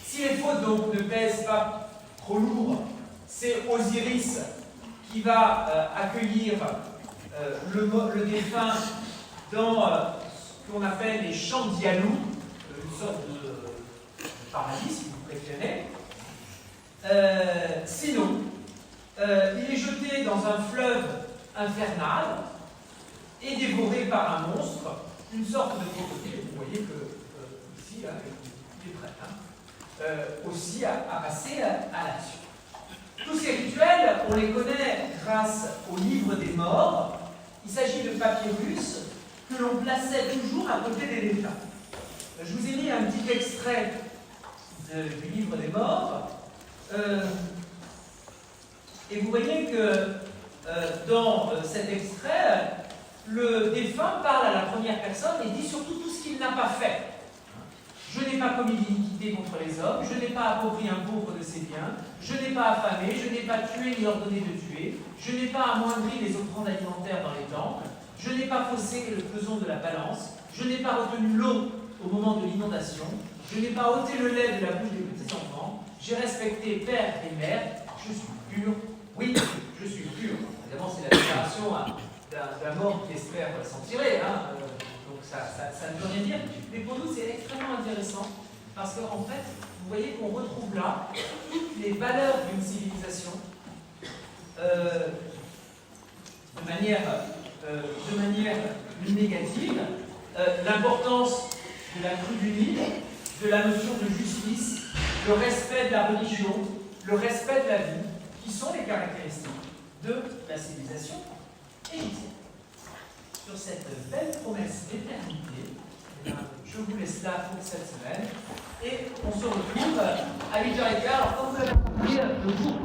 Si les fautes donc ne pèsent pas trop lourd, c'est Osiris qui va accueillir le défunt dans ce qu'on appelle les champs d'Ialou, une sorte de paradis, si vous préférez. Sinon, il est jeté dans un fleuve infernal et dévoré par un monstre, une sorte de crocodile. Vous voyez que ici, il est prêt aussi à passer à l'action. Tous ces rituels, on les connaît grâce au livre des morts. Il s'agit de papyrus que l'on plaçait toujours à côté des défunts. Je vous ai mis un petit extrait du livre des morts. Et vous voyez que dans cet extrait, le défunt parle à la première personne et dit surtout tout ce qu'il n'a pas fait. Je n'ai pas commis l'iniquité contre les hommes, je n'ai pas appauvrri un pauvre de ses biens, je n'ai pas affamé, je n'ai pas tué ni ordonné de tuer, je n'ai pas amoindri les offrandes alimentaires dans les temples, je n'ai pas faussé le peson de la balance, je n'ai pas retenu l'eau au moment de l'inondation, je n'ai pas ôté le lait de la bouche des petits-enfants, j'ai respecté père et mère, je suis pur, oui, je suis pur. Évidemment, c'est la déclaration d'un mort qui espère s'en tirer, donc ça ne veut rien dire. Mais pour nous, c'est extrêmement intéressant, parce qu'en fait, vous voyez qu'on retrouve là toutes les valeurs d'une civilisation de manière négative. L'importance de la crue du Nil, de la notion de justice, le respect de la religion, le respect de la vie, qui sont les caractéristiques de la civilisation égyptienne. Sur cette belle promesse d'éternité, je vous laisse là pour cette semaine et on se retrouve à 8h15. Alors, comme vous l'avez compris, le cours